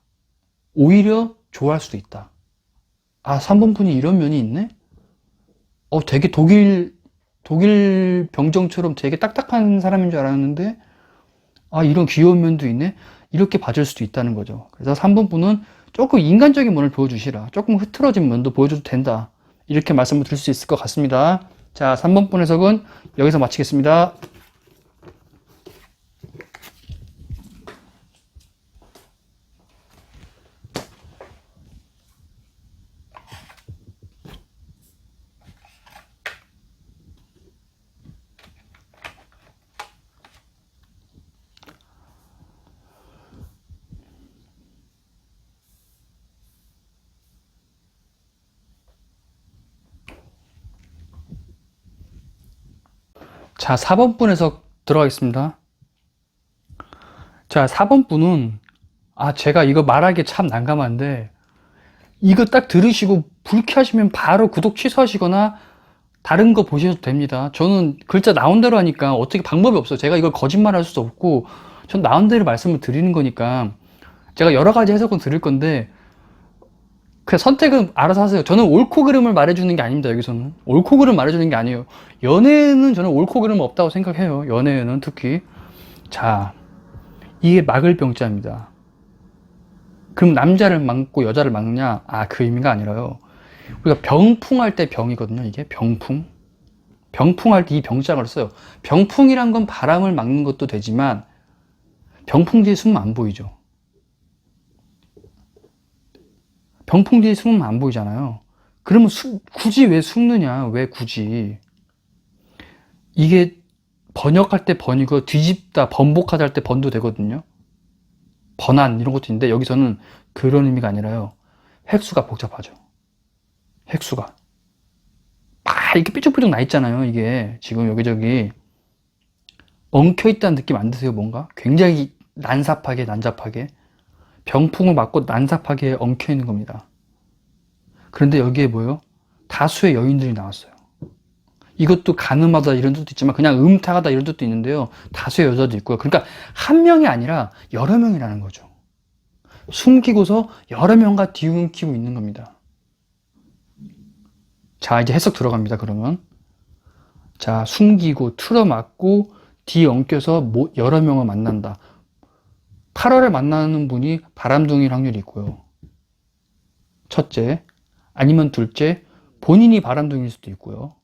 오히려 좋아할 수도 있다. 아, 3번 분이 이런 면이 있네? 되게 독일 병정처럼 되게 딱딱한 사람인 줄 알았는데, 아, 이런 귀여운 면도 있네? 이렇게 봐줄 수도 있다는 거죠. 그래서 3번 분은 조금 인간적인 면을 보여주시라. 조금 흐트러진 면도 보여줘도 된다. 이렇게 말씀을 드릴 수 있을 것 같습니다. 자, 3번 분 해석은 여기서 마치겠습니다. 자, 4번 분 해석 들어가겠습니다. 자, 4번 분은, 제가 이거 말하기 참 난감한데, 이거 딱 들으시고 불쾌하시면 바로 구독 취소하시거나 다른 거 보셔도 됩니다. 저는 글자 나온 대로 하니까 어떻게 방법이 없어요. 제가 이걸 거짓말 할 수도 없고, 전 나온 대로 말씀을 드리는 거니까, 제가 여러 가지 해석은 드릴 건데, 그냥 선택은 알아서 하세요. 저는 옳고 그름을 말해주는 게 아닙니다. 여기서는 옳고 그름 말해주는 게 아니에요. 연애는 저는 옳고 그름 없다고 생각해요. 연애는 특히. 자, 이게 막을 병자입니다. 그럼 남자를 막고 여자를 막느냐? 그 의미가 아니라요. 우리가 병풍할 때 병이거든요. 이게 병풍할 때 이 병자를 써요. 병풍이란 건 바람을 막는 것도 되지만 병풍 뒤에 숨으면 안 보이죠. 병풍 뒤에 숨으면 안 보이잖아요. 그러면 굳이 왜 숨느냐? 왜 굳이? 이게 번역할 때 번이고 뒤집다, 번복하다 할 때 번도 되거든요. 번안 이런 것도 있는데 여기서는 그런 의미가 아니라요. 획수가 복잡하죠. 획수가. 이렇게 삐죽삐죽 나 있잖아요. 이게 지금 여기저기 엉켜있다는 느낌 안 드세요? 뭔가? 굉장히 난잡하게 병풍을 맞고 난잡하게 엉켜있는 겁니다. 그런데 여기에 뭐예요? 다수의 여인들이 나왔어요. 이것도 가늠하다 이런 뜻도 있지만 그냥 음탕하다 이런 뜻도 있는데요. 다수의 여자도 있고요. 그러니까 한 명이 아니라 여러 명이라는 거죠. 숨기고서 여러 명과 뒤엉키고 있는 겁니다. 자, 이제 해석 들어갑니다. 그러면 자, 숨기고 틀어막고 뒤엉켜서 여러 명을 만난다. 8월에 만나는 분이 바람둥이일 확률이 있고요. 첫째, 아니면 둘째, 본인이 바람둥이일 수도 있고요.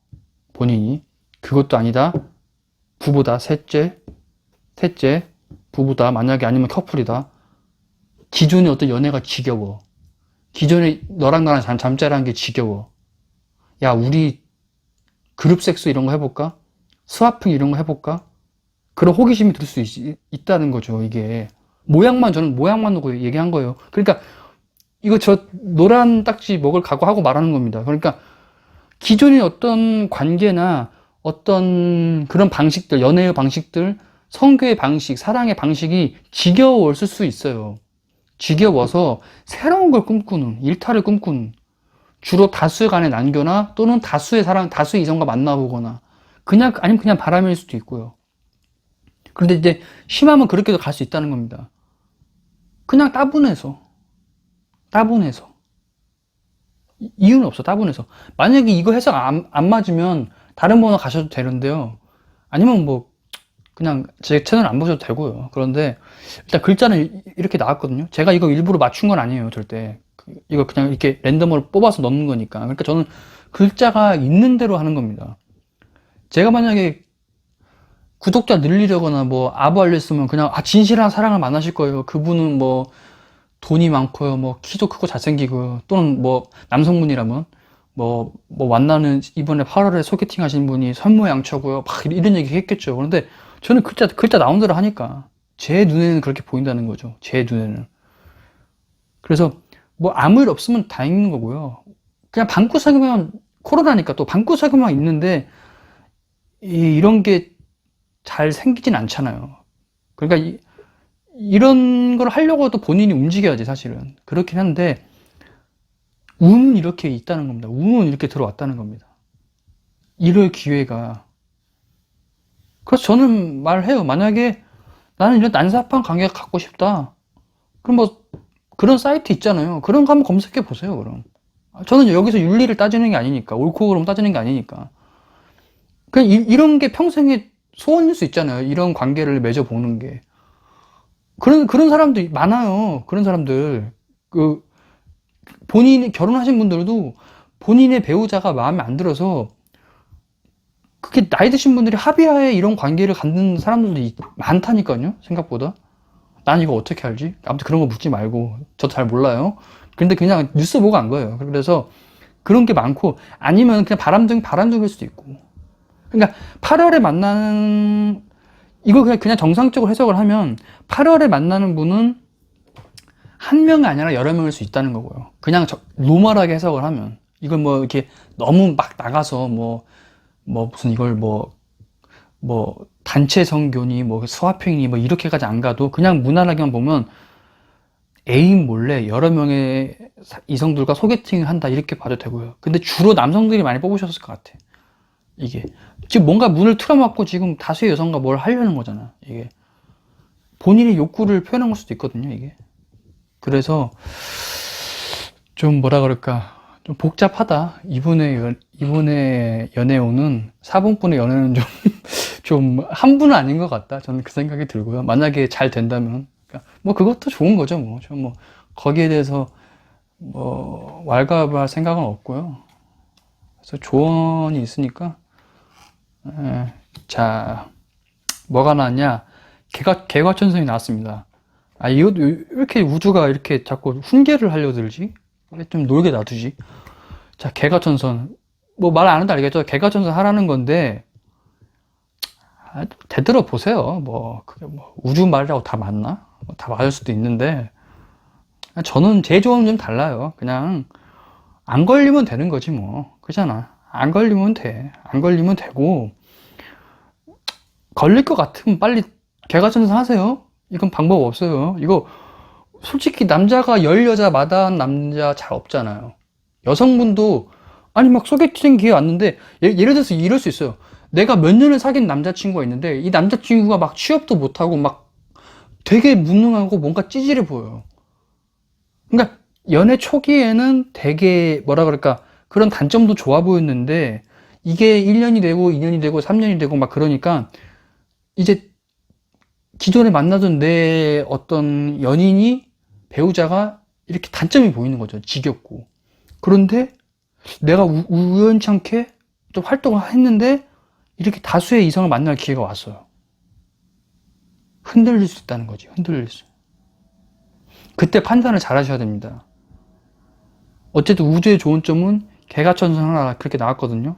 본인이. 그것도 아니다. 부부다. 셋째, 부부다. 만약에 아니면 커플이다. 기존의 어떤 연애가 지겨워. 기존에 너랑 나랑 잠자리한 게 지겨워. 야, 우리 그룹 섹스 이런 거 해볼까? 스와핑 이런 거 해볼까? 그런 호기심이 들 수 있다는 거죠, 이게. 저는 모양만 놓고 얘기한 거예요. 그러니까, 이거 저 노란 딱지 먹을 각오하고 말하는 겁니다. 그러니까, 기존의 어떤 관계나 어떤 그런 방식들, 연애의 방식들, 성교의 방식, 사랑의 방식이 지겨웠을 수 있어요. 지겨워서 새로운 걸 꿈꾸는, 일탈을 꿈꾸는, 주로 다수 간의 난교나 또는 다수의 이성과 만나보거나, 아니면 그냥 바람일 수도 있고요. 그런데 이제 심하면 그렇게도 갈 수 있다는 겁니다. 그냥 따분해서. 이유는 없어, 따분해서. 만약에 이거 해석 안 맞으면 다른 번호 가셔도 되는데요. 아니면 뭐, 그냥 제 채널 안 보셔도 되고요. 그런데 일단 글자는 이렇게 나왔거든요. 제가 이거 일부러 맞춘 건 아니에요, 절대. 이거 그냥 이렇게 랜덤으로 뽑아서 넣는 거니까. 그러니까 저는 글자가 있는 대로 하는 겁니다. 제가 만약에 구독자 늘리려거나 뭐 아부 알렸으면 그냥 진실한 사랑을 만나실 거예요. 그분은 뭐 돈이 많고요, 뭐 키도 크고 잘생기고요, 또는 뭐 남성분이라면 뭐 만나는 이번에 8월에 소개팅 하신 분이 선모양처고요, 막 이런 얘기 했겠죠. 그런데 저는 글자 나온 대로 하니까 제 눈에는 그렇게 보인다는 거죠. 제 눈에는. 그래서 뭐 아무 일 없으면 다행인 거고요. 그냥 방구석에만 코로나니까 또 방구석에만 있는데 이런 게 잘 생기진 않잖아요. 그러니까 이런 걸 하려고 도 본인이 움직여야지, 사실은. 그렇긴 한데 운은 이렇게 있다는 겁니다. 운은 이렇게 들어왔다는 겁니다. 이럴 기회가. 그래서 저는 말해요. 만약에 나는 이런 난사판 관계가 갖고 싶다, 그럼 뭐 그런 사이트 있잖아요. 그런 거 한번 검색해 보세요. 그럼 저는 여기서 윤리를 따지는 게 아니니까, 옳고 그름 따지는 게 아니니까. 그냥 이런 게 평생의 소원일 수 있잖아요. 이런 관계를 맺어보는 게. 그런 사람도 많아요. 그런 사람들. 본인이 결혼하신 분들도 본인의 배우자가 마음에 안 들어서, 그게 나이 드신 분들이 합의하에 이런 관계를 갖는 사람들도 많다니까요. 생각보다. 난 이거 어떻게 알지? 아무튼 그런 거 묻지 말고. 저도 잘 몰라요. 근데 그냥 뉴스 보고 안 거예요. 그래서 그런 게 많고, 아니면 그냥 바람둥일 수도 있고. 그러니까 8월에 만나는, 이거 그냥 정상적으로 해석을 하면 8월에 만나는 분은 한 명이 아니라 여러 명일 수 있다는 거고요. 그냥 노멀하게 해석을 하면. 이걸 뭐 이렇게 너무 막 나가서 무슨 이걸 단체 성교니 뭐 수화평이니 뭐 이렇게까지 안 가도 그냥 무난하게만 보면 애인 몰래 여러 명의 이성들과 소개팅을 한다, 이렇게 봐도 되고요. 근데 주로 남성들이 많이 뽑으셨을 것 같아. 이게 지금 뭔가 문을 틀어막고 지금 다수의 여성과 뭘 하려는 거잖아. 이게 본인의 욕구를 표현한 걸 수도 있거든요, 이게. 그래서 좀 뭐라 그럴까, 좀 복잡하다. 이분의 연애운은, 4번분의 연애는 좀 한 분은 아닌 것 같다. 저는 그 생각이 들고요. 만약에 잘 된다면, 그러니까 뭐 그것도 좋은 거죠. 뭐 거기에 대해서 뭐 왈가왈부할 생각은 없고요. 그래서 조언이 있으니까. 자, 뭐가 나왔냐? 개과천선이 나왔습니다. 이것도 왜 이렇게 우주가 이렇게 자꾸 훈계를 하려 들지? 왜 좀 놀게 놔두지? 자, 개과천선. 뭐 말 안 해도 알겠죠? 개과천선 하라는 건데, 되돌아 보세요. 그게 우주 말이라고 다 맞나? 다 맞을 수도 있는데, 저는 제 조언은 좀 달라요. 그냥, 안 걸리면 되는 거지, 뭐. 그잖아. 안 걸리면 돼. 안 걸리면 되고, 걸릴 것 같으면 빨리 개과천선 하세요. 이건 방법 없어요. 이거 솔직히 남자가 10여자 마다한 남자 잘 없잖아요. 여성분도, 아니 막 소개팅 기회 왔는데, 예를 들어서 이럴 수 있어요. 내가 몇 년을 사귄 남자친구가 있는데 이 남자친구가 막 취업도 못하고 막 되게 무능하고 뭔가 찌질해 보여요. 그러니까 연애 초기에는 되게 뭐라 그럴까, 그런 단점도 좋아 보였는데, 이게 1년이 되고 2년이 되고 3년이 되고 막 그러니까 이제 기존에 만나던 내 어떤 연인이, 배우자가 이렇게 단점이 보이는 거죠. 지겹고. 그런데 내가 우연찮게 좀 활동을 했는데 이렇게 다수의 이성을 만날 기회가 왔어요. 흔들릴 수 있다는 거지. 흔들릴 수. 그때 판단을 잘 하셔야 됩니다. 어쨌든 우주의 좋은 점은 개가천선하라, 그렇게 나왔거든요.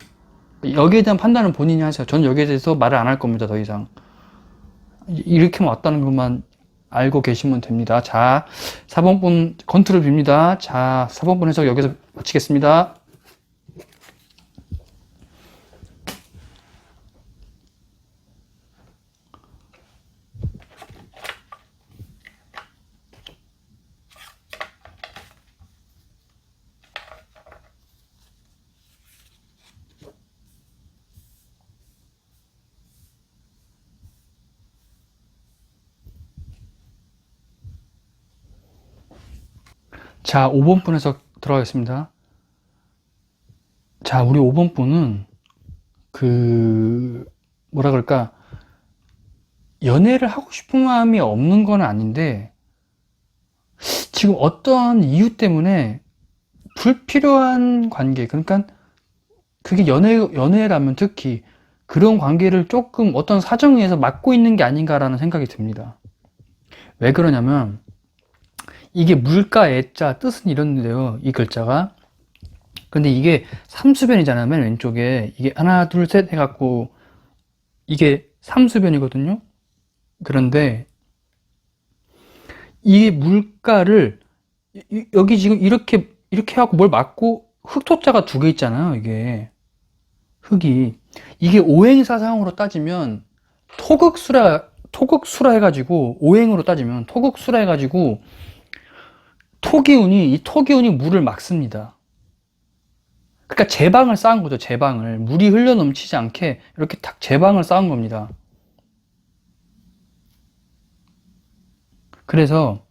여기에 대한 판단은 본인이 하세요. 저는 여기에 대해서 말을 안 할 겁니다. 더 이상. 이렇게만 왔다는 것만 알고 계시면 됩니다. 자, 4번분 건투를 빕니다. 자, 4번분 해석 여기서 마치겠습니다. 자, 5번 분에서 들어가겠습니다. 자, 우리 5번 분은 뭐라 그럴까, 연애를 하고 싶은 마음이 없는 건 아닌데 지금 어떤 이유 때문에 불필요한 관계, 그러니까 그게 연애라면 특히 그런 관계를 조금 어떤 사정에 의해서 막고 있는 게 아닌가라는 생각이 듭니다. 왜 그러냐면 이게 물가 애자 뜻은 이런데요, 이 글자가. 근데 이게 삼수변이잖아요. 맨 왼쪽에 이게 하나 둘 셋 해갖고 이게 삼수변이거든요. 그런데 이 물가를 여기 지금 이렇게 해갖고 뭘 막고 흑토자가 두 개 있잖아요. 이게 흑이, 이게 오행사상으로 따지면 토극수라 해가지고, 오행으로 따지면 토극수라 해가지고 이 토기운이 물을 막습니다. 그러니까 제방을 쌓은 거죠. 제방을, 물이 흘러 넘치지 않게 이렇게 딱 제방을 쌓은 겁니다. 그래서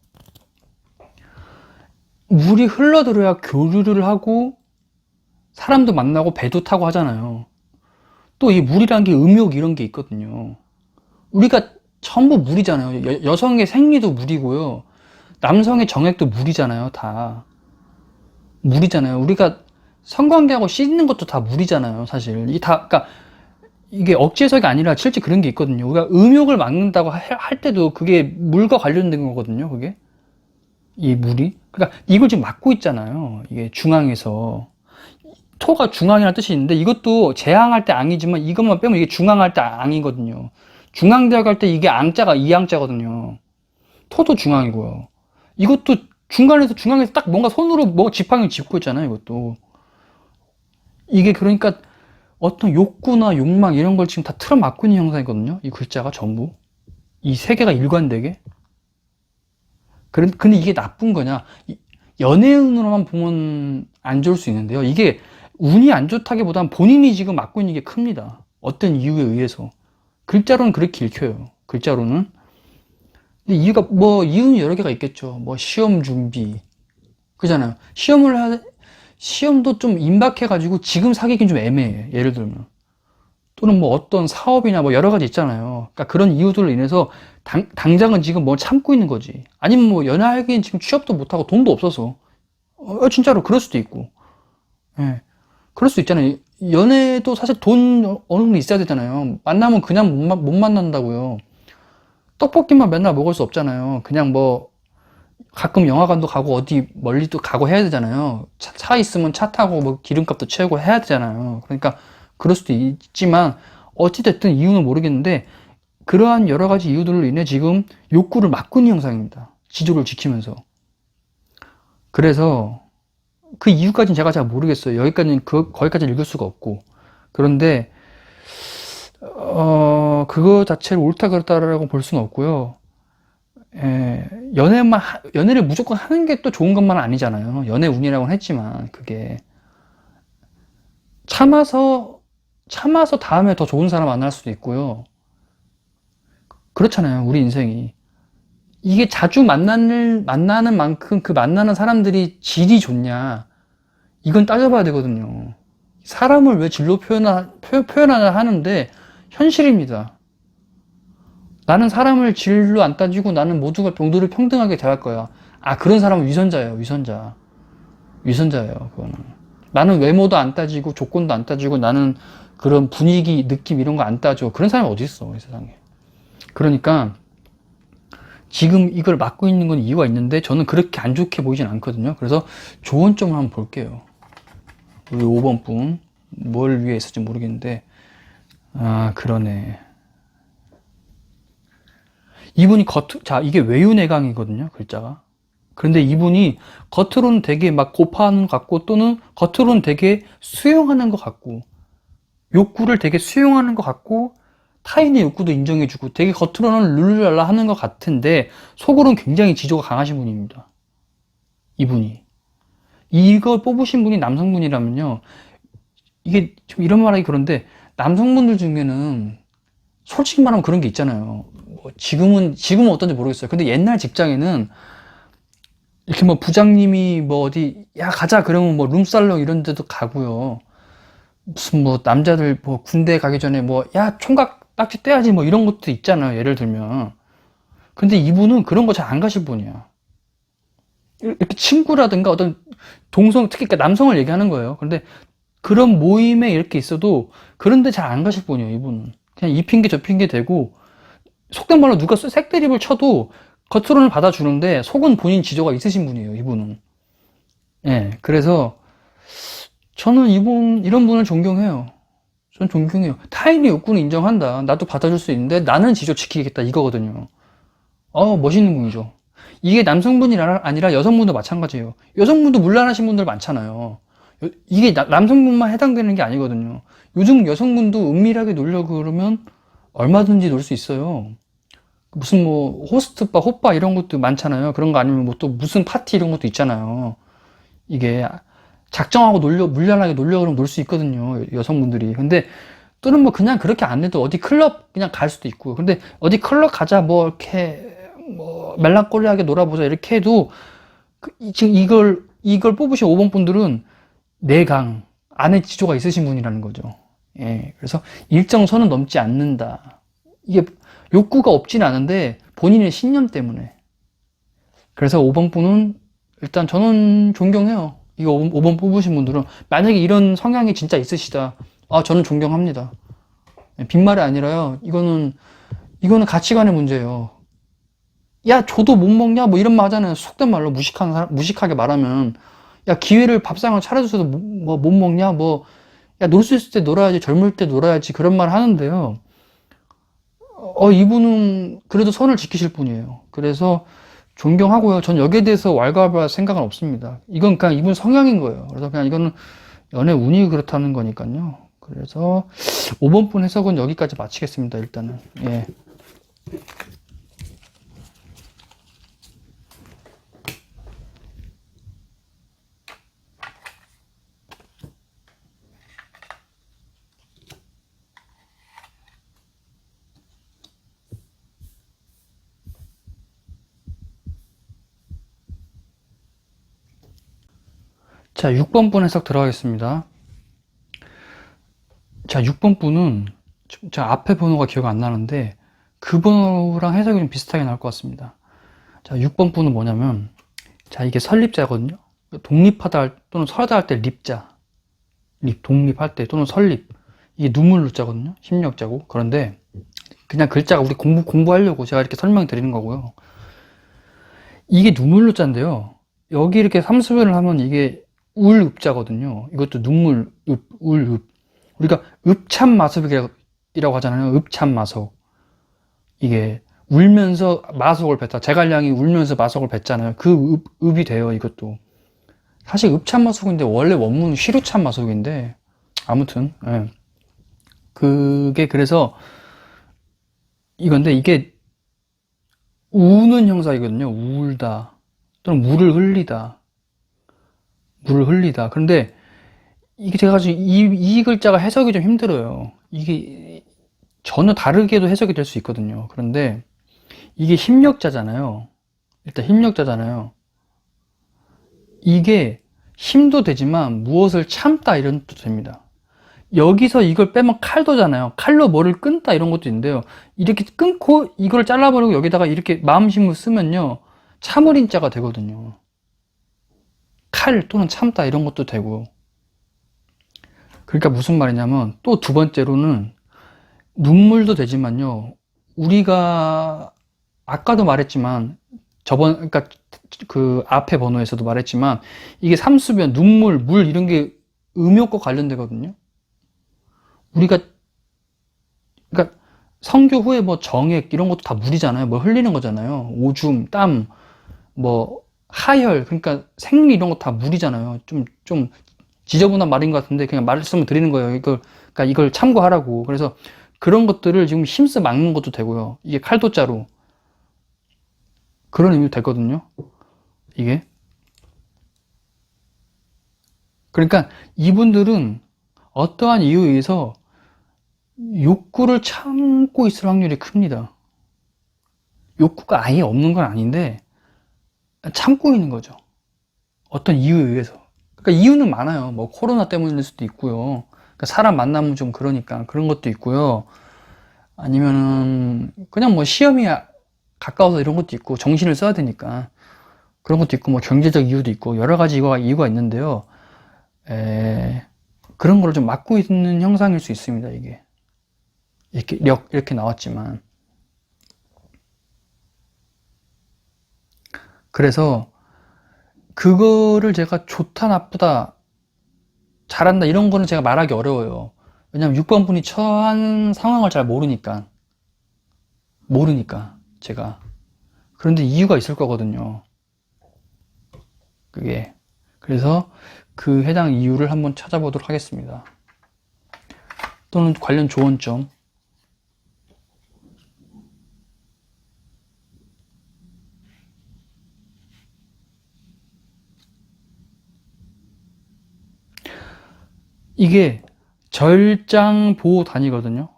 물이 흘러들어야 교류를 하고 사람도 만나고 배도 타고 하잖아요. 또 이 물이란 게 음욕 이런 게 있거든요. 우리가 전부 물이잖아요. 여성의 생리도 물이고요. 남성의 정액도 물이잖아요. 다 물이잖아요. 우리가 성관계하고 씻는 것도 다 물이잖아요. 사실 그러니까 이게 억지해서가 아니라 실제 그런 게 있거든요. 우리가 음욕을 막는다고 할 때도 그게 물과 관련된 거거든요. 그게 이 물이, 그러니까 이걸 지금 막고 있잖아요. 이게 중앙에서. 토가 중앙이라는 뜻이 있는데 이것도 재앙할 때 앙이지만 이것만 빼면 이게 중앙할 때 앙이거든요. 중앙대학 할 때 이게 앙자가 이앙자거든요. 토도 중앙이고요. 이것도 중앙에서 딱 뭔가 손으로 뭐 지팡이 짚고 있잖아요. 이것도. 이게 그러니까 어떤 욕구나 욕망 이런 걸 지금 다 틀어막고 있는 형상이거든요. 이 글자가 전부. 이 세 개가 일관되게. 근데 이게 나쁜 거냐? 연애운으로만 보면 안 좋을 수 있는데요. 이게 운이 안 좋다기보단 본인이 지금 맡고 있는 게 큽니다. 어떤 이유에 의해서. 글자로는 그렇게 읽혀요. 글자로는. 근데 이유는 여러 개가 있겠죠. 뭐 시험 준비. 그잖아요. 시험도 좀 임박해가지고 지금 사귀긴 좀 애매해. 예를 들면. 또는 뭐 어떤 사업이나 뭐 여러 가지 있잖아요. 그러니까 그런 이유들로 인해서 당장은 지금 뭘 참고 있는 거지. 아니면 뭐 연애하기엔 지금 취업도 못하고 돈도 없어서. 진짜로 그럴 수도 있고. 예. 그럴 수 있잖아요. 연애도 사실 돈 어느 정도 있어야 되잖아요. 만나면 그냥 못 만난다고요. 떡볶이만 맨날 먹을 수 없잖아요. 그냥 뭐 가끔 영화관도 가고 어디 멀리도 가고 해야 되잖아요. 차 있으면 차 타고 뭐 기름값도 채우고 해야 되잖아요. 그러니까 그럴 수도 있지만 어찌됐든 이유는 모르겠는데 그러한 여러 가지 이유들로 인해 지금 욕구를 막고 있는 형상입니다. 지조를 지키면서. 그래서 그 이유까지는 제가 잘 모르겠어요. 거기까지 읽을 수가 없고. 그런데 그거 자체를 옳다 그렇다라고 볼 수는 없고요. 연애를 무조건 하는 게 또 좋은 것만은 아니잖아요. 연애 운이라고는 했지만 그게 참아서 다음에 더 좋은 사람 만날 수도 있고요. 그렇잖아요. 우리 인생이. 이게 자주 만나는 만큼 그 만나는 사람들이 질이 좋냐, 이건 따져봐야 되거든요. 사람을 왜 질로 표현하나 하는데 현실입니다. 나는 사람을 질로 안 따지고 나는 모두를 평등하게 대할 거야. 그런 사람은 위선자예요. 위선자예요. 그거는. 나는 외모도 안 따지고 조건도 안 따지고 나는 그런 분위기, 느낌 이런 거 안 따져. 그런 사람이 어디 있어, 이 세상에. 그러니까 지금 이걸 막고 있는 건 이유가 있는데 저는 그렇게 안 좋게 보이진 않거든요. 그래서 좋은 점을 한번 볼게요. 우리 5번 분 뭘 위해 있을지 모르겠는데 그러네. 이분이 이게 외유내강이거든요, 글자가. 그런데 이분이 겉으로는 되게 막 고파하는 것 같고 또는 겉으로는 되게 수용하는 것 같고 욕구를 되게 수용하는 것 같고 타인의 욕구도 인정해주고 되게 겉으로는 룰루랄라 하는 것 같은데 속으로는 굉장히 지조가 강하신 분입니다. 이분이. 이걸 뽑으신 분이 남성분이라면요. 이게 좀 이런 말하기 그런데 남성분들 중에는 솔직히 말하면 그런 게 있잖아요. 지금은 어떤지 모르겠어요. 근데 옛날 직장에는 이렇게 뭐 부장님이 뭐 어디 야 가자 그러면 뭐 룸살롱 이런 데도 가고요. 무슨 뭐 남자들 뭐 군대 가기 전에 뭐 야 총각 딱지 떼야지 뭐 이런 것도 있잖아요. 예를 들면. 근데 이분은 그런 거 잘 안 가실 분이야. 이렇게 친구라든가 어떤 동성, 특히 그러니까 남성을 얘기하는 거예요. 근데 그런 모임에 이렇게 있어도 그런데 잘 안 가실 분이에요, 이분은. 그냥 이 핑계 저 핑계 대고, 속된 말로 누가 색드립을 쳐도 겉으로는 받아주는데 속은 본인 지조가 있으신 분이에요, 이분은. 예, 그래서 저는 이런 분을 존경해요. 전 존경해요. 타인의 욕구는 인정한다. 나도 받아줄 수 있는데 나는 지조 지키겠다 이거거든요. 멋있는 분이죠. 이게 남성분이 아니라 여성분도 마찬가지예요. 여성분도 문란하신 분들 많잖아요. 이게 남성분만 해당되는 게 아니거든요. 요즘 여성분도 은밀하게 놀려고 그러면 얼마든지 놀 수 있어요. 무슨 뭐 호스트바, 호빠 이런 것도 많잖아요. 그런 거 아니면 뭐 또 무슨 파티 이런 것도 있잖아요. 이게 작정하고 문란하게 놀려 그러면 놀 수 있거든요. 여성분들이. 근데 또는 뭐 그냥 그렇게 안 해도 어디 클럽 그냥 갈 수도 있고. 근데 어디 클럽 가자 뭐 이렇게 뭐 말랑꼬리하게 놀아보자 이렇게 해도 지금 이걸 뽑으신 5번 분들은 내강 안에 지조가 있으신 분이라는 거죠. 예, 그래서 일정 선은 넘지 않는다. 이게 욕구가 없지는 않은데 본인의 신념 때문에. 그래서 5번 분은 일단 저는 존경해요. 이거 5번 뽑으신 분들은 만약에 이런 성향이 진짜 있으시다. 저는 존경합니다. 빈말이 아니라요. 이거는 가치관의 문제예요. 야, 저도 못 먹냐? 뭐 이런 말 하잖아요. 속된 말로 무식하게 말하면. 야, 기회를 밥상을 차려줘도 뭐 못 먹냐? 뭐, 야, 놀 수 있을 때 놀아야지, 젊을 때 놀아야지, 그런 말 하는데요. 이분은 그래도 선을 지키실 분이에요. 그래서 존경하고요. 전 여기에 대해서 왈가왈부할 생각은 없습니다. 이건 그냥 이분 성향인 거예요. 그래서 그냥 이거는 연애 운이 그렇다는 거니까요. 그래서 5번 분 해석은 여기까지 마치겠습니다. 일단은. 예. 자, 6번 분 해석 들어가겠습니다. 자, 6번 분은 제가 앞에 번호가 기억 안 나는데 그 번호랑 해석이 좀 비슷하게 나올 것 같습니다. 자, 6번 분은 뭐냐면, 자, 이게 설립자거든요. 독립하다 또는 설하다 할 때 립자, 독립할 때 또는 설립, 이게 누물루자거든요. 심력자고. 그런데 그냥 글자가 우리 공부하려고 제가 이렇게 설명드리는 거고요. 이게 누물루자인데요. 여기 이렇게 삼수변을 하면 이게 울읍자거든요. 이것도 눈물, 울읍. 우리가 읍참마속이라고 하잖아요. 읍참마속. 이게 울면서 마속을 뱉다. 제갈량이 울면서 마속을 뱉잖아요. 그 읍이 돼요. 이것도. 사실 읍참마속인데 원래 원문은 쉬루참마속인데 아무튼 예. 그게 그래서 이건데 이게 우는 형사이거든요. 울다 또는 물을 흘리다. 그런데 이게 제가 지금 이 글자가 해석이 좀 힘들어요. 이게 전혀 다르게도 해석이 될 수 있거든요. 그런데 이게 힘력자잖아요. 일단 힘력자잖아요. 이게 힘도 되지만 무엇을 참다 이런 뜻도 됩니다. 여기서 이걸 빼면 칼도잖아요. 칼로 뭐를 끊다 이런 것도 있는데요. 이렇게 끊고 이걸 잘라버리고 여기다가 이렇게 마음심을 쓰면요. 참을인자가 되거든요. 칼 또는 참다 이런 것도 되고. 그러니까 무슨 말이냐면 또 두 번째로는 눈물도 되지만요. 우리가 아까도 말했지만 그러니까 그 앞에 번호에서도 말했지만 이게 삼수변, 눈물, 물 이런 게 음욕과 관련되거든요. 우리가 그러니까 성교 후에 뭐 정액 이런 것도 다 물이잖아요. 뭐 흘리는 거잖아요. 오줌, 땀, 뭐 하혈, 그러니까 생리 이런 거 다 물이잖아요. 좀 지저분한 말인 것 같은데 그냥 말씀을 드리는 거예요. 그러니까 이걸 참고하라고. 그래서 그런 것들을 지금 힘써 막는 것도 되고요. 이게 칼도자로 그런 의미도 되거든요. 이게. 그러니까 이분들은 어떠한 이유에 의해서 욕구를 참고 있을 확률이 큽니다. 욕구가 아예 없는 건 아닌데 참고 있는 거죠. 어떤 이유에 의해서. 그러니까 이유는 많아요. 뭐 코로나 때문일 수도 있고요. 그러니까 사람 만나면 좀 그러니까 그런 것도 있고요. 아니면은 그냥 뭐 시험이 가까워서 이런 것도 있고 정신을 써야 되니까 그런 것도 있고 뭐 경제적 이유도 있고 여러 가지 이유가 있는데요. 그런 거를 좀 막고 있는 형상일 수 있습니다. 이게 이렇게 나왔지만 그래서 그거를 제가 좋다 나쁘다 잘한다 이런 거는 제가 말하기 어려워요. 왜냐면 6번 분이 처한 상황을 잘 모르니까 제가 그런데 이유가 있을 거거든요. 그게 그래서 그 해당 이유를 한번 찾아보도록 하겠습니다. 또는 관련 조언점. 이게 절장보단이거든요.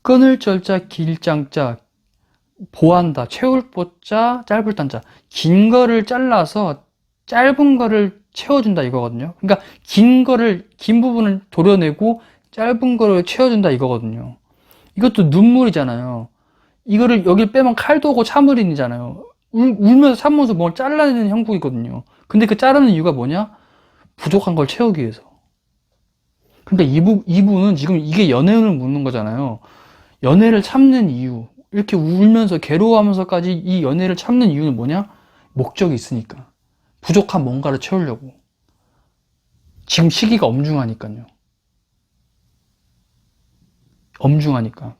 끊을 절자, 길장자, 보한다, 채울 보자, 짧을 단자. 긴 거를 잘라서 짧은 거를 채워준다 이거거든요. 그러니까 긴 부분을 도려내고 짧은 거를 채워준다 이거거든요. 이것도 눈물이잖아요. 이거를 여기 빼면 칼도 오고 참을인이잖아요. 울면서 참으면서 뭘 잘라내는 형국이거든요. 근데 그 자르는 이유가 뭐냐? 부족한 걸 채우기 위해서. 그러니까 이분은 지금 이게 연애운을 묻는 거잖아요. 연애를 참는 이유. 이렇게 울면서 괴로워하면서까지 이 연애를 참는 이유는 뭐냐? 목적이 있으니까. 부족한 뭔가를 채우려고. 지금 시기가 엄중하니까요. 엄중하니까.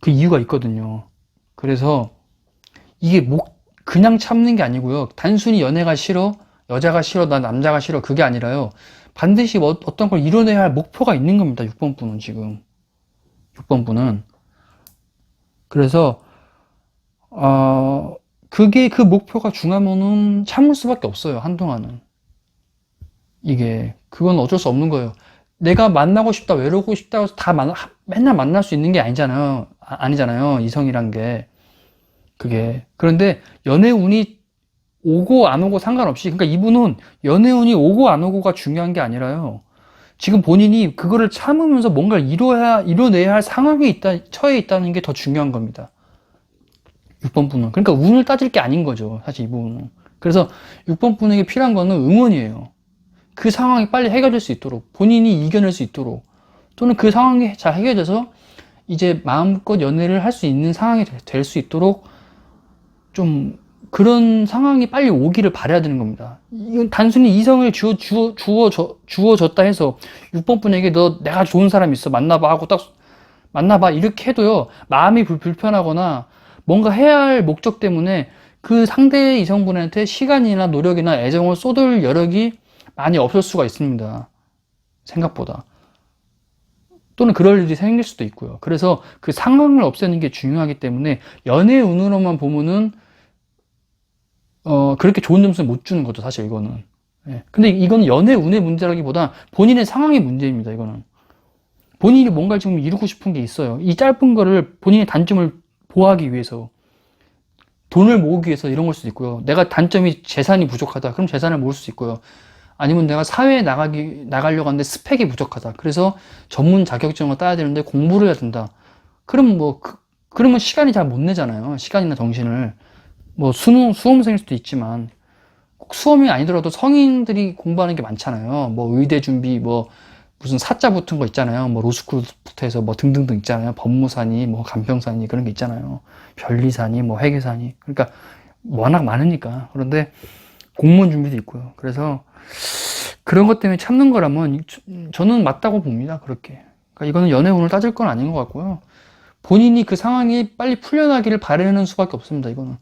그 이유가 있거든요. 그래서 이게 그냥 참는 게 아니고요. 단순히 연애가 싫어, 여자가 싫어, 난 남자가 싫어. 그게 아니라요. 반드시 어떤 걸 이뤄내야 할 목표가 있는 겁니다. 6번 분은 지금. 6번 분은. 그래서, 그게 그 목표가 중하면은 참을 수밖에 없어요. 한동안은. 그건 어쩔 수 없는 거예요. 내가 만나고 싶다, 외로우고 싶다 해서 맨날 만날 수 있는 게 아니잖아요. 아니잖아요. 이성이란 게. 그런데 연애운이 오고 안 오고 상관없이, 그러니까 이분은 연애운이 오고 안 오고가 중요한 게 아니라요. 지금 본인이 그거를 참으면서 뭔가를 이뤄내야 할 상황에 처해 있다는 게 더 중요한 겁니다. 6번 분은. 그러니까 운을 따질 게 아닌 거죠. 사실 이 부분은. 그래서 6번 분에게 필요한 거는 응원이에요. 그 상황이 빨리 해결될 수 있도록, 본인이 이겨낼 수 있도록, 또는 그 상황이 잘 해결돼서 이제 마음껏 연애를 할 수 있는 상황이 될 수 있도록 좀 그런 상황이 빨리 오기를 바라야 되는 겁니다. 이건 단순히 이성을 주어졌다 해서 6번 분에게 너 내가 좋은 사람 있어 만나봐 하고 딱 만나봐 이렇게 해도요 마음이 불편하거나 뭔가 해야 할 목적 때문에 그 상대 이성분한테 시간이나 노력이나 애정을 쏟을 여력이 많이 없을 수가 있습니다. 생각보다. 또는 그럴 일이 생길 수도 있고요. 그래서 그 상황을 없애는 게 중요하기 때문에 연애 운으로만 보면은 그렇게 좋은 점수를 못 주는 거죠, 사실 이거는. 예. 근데 이건 연애 운의 문제라기보다 본인의 상황의 문제입니다, 이거는. 본인이 뭔가를 지금 이루고 싶은 게 있어요. 이 짧은 거를 본인의 단점을 보호하기 위해서, 돈을 모으기 위해서 이런 걸 수도 있고요. 내가 단점이 재산이 부족하다. 그럼 재산을 모을 수 있고요. 아니면 내가 사회에 나가려고 하는데 스펙이 부족하다. 그래서 전문 자격증을 따야 되는데 공부를 해야 된다. 그럼 그러면 시간이 잘 못 내잖아요. 시간이나 정신을. 뭐 수험생일 수도 있지만 꼭 수험이 아니더라도 성인들이 공부하는 게 많잖아요. 뭐 의대 준비 뭐 무슨 사자 붙은 거 있잖아요. 뭐 로스쿨부터 해서 뭐 등등등 있잖아요. 법무사니 뭐 간평사니 그런 게 있잖아요. 변리사니 뭐 회계사니. 그러니까 워낙 많으니까. 그런데 공무원 준비도 있고요. 그래서 그런 것 때문에 참는 거라면 저는 맞다고 봅니다. 그렇게. 그러니까 이거는 연애운을 따질 건 아닌 것 같고요. 본인이 그 상황이 빨리 풀려나기를 바라는 수밖에 없습니다. 이거는.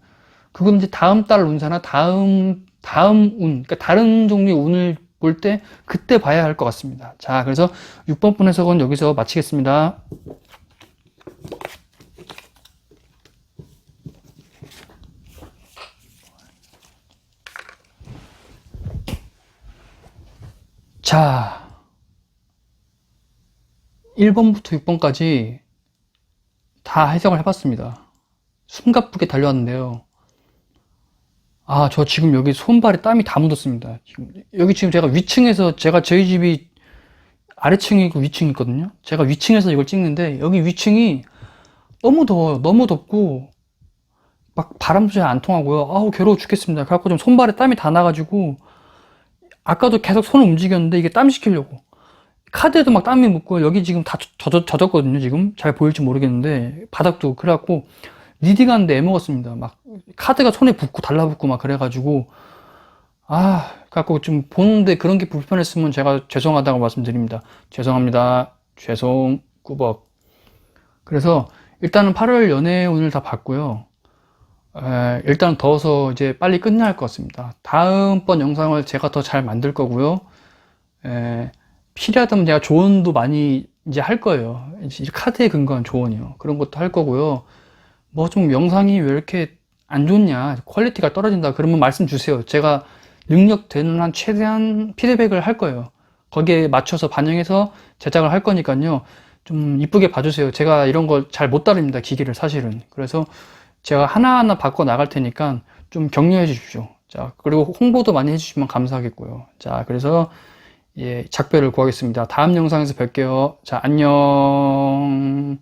그건 이제 다음 달 운사나 다음 운, 그러니까 다른 종류의 운을 볼 때 그때 봐야 할 것 같습니다. 자, 그래서 6번 분 해석은 여기서 마치겠습니다. 자, 1번부터 6번까지 다 해석을 해봤습니다. 숨가쁘게 달려왔는데요. 아, 저 지금 여기 손발에 땀이 다 묻었습니다. 여기 지금 제가 위층에서, 저희 집이 아래층이고 위층이 있거든요. 제가 위층에서 이걸 찍는데, 여기 위층이 너무 더워요. 너무 덥고, 막 바람도 잘 안 통하고요. 아우, 괴로워 죽겠습니다. 그래갖고 좀 손발에 땀이 다 나가지고, 아까도 계속 손을 움직였는데, 이게 땀 식히려고. 카드에도 막 땀이 묻고, 여기 지금 다 젖었거든요, 지금. 잘 보일지 모르겠는데, 바닥도. 그래갖고, 리딩 하는데 애먹었습니다. 막, 카드가 손에 붙고 달라붙고 막 그래가지고, 아, 갖고 좀 보는데 그런 게 불편했으면 제가 죄송하다고 말씀드립니다. 죄송합니다. 죄송, 꾸벅. 그래서 일단은 8월 연애운을 다 봤고요. 일단 더워서 이제 빨리 끝내야 할 것 같습니다. 다음번 영상을 제가 더 잘 만들 거고요. 필요하다면 제가 조언도 많이 이제 할 거예요. 이제 카드에 근거한 조언이요. 그런 것도 할 거고요. 뭐 좀 영상이 왜 이렇게 안 좋냐, 퀄리티가 떨어진다, 그러면 말씀 주세요. 제가 능력 되는 한 최대한 피드백을 할 거예요. 거기에 맞춰서 반영해서 제작을 할 거니까요. 좀 이쁘게 봐주세요. 제가 이런 거 잘 못 다룹니다, 기기를 사실은. 그래서 제가 하나하나 바꿔 나갈 테니까 좀 격려해 주십시오. 자, 그리고 홍보도 많이 해주시면 감사하겠고요. 자, 그래서 예, 작별을 구하겠습니다. 다음 영상에서 뵐게요. 자, 안녕.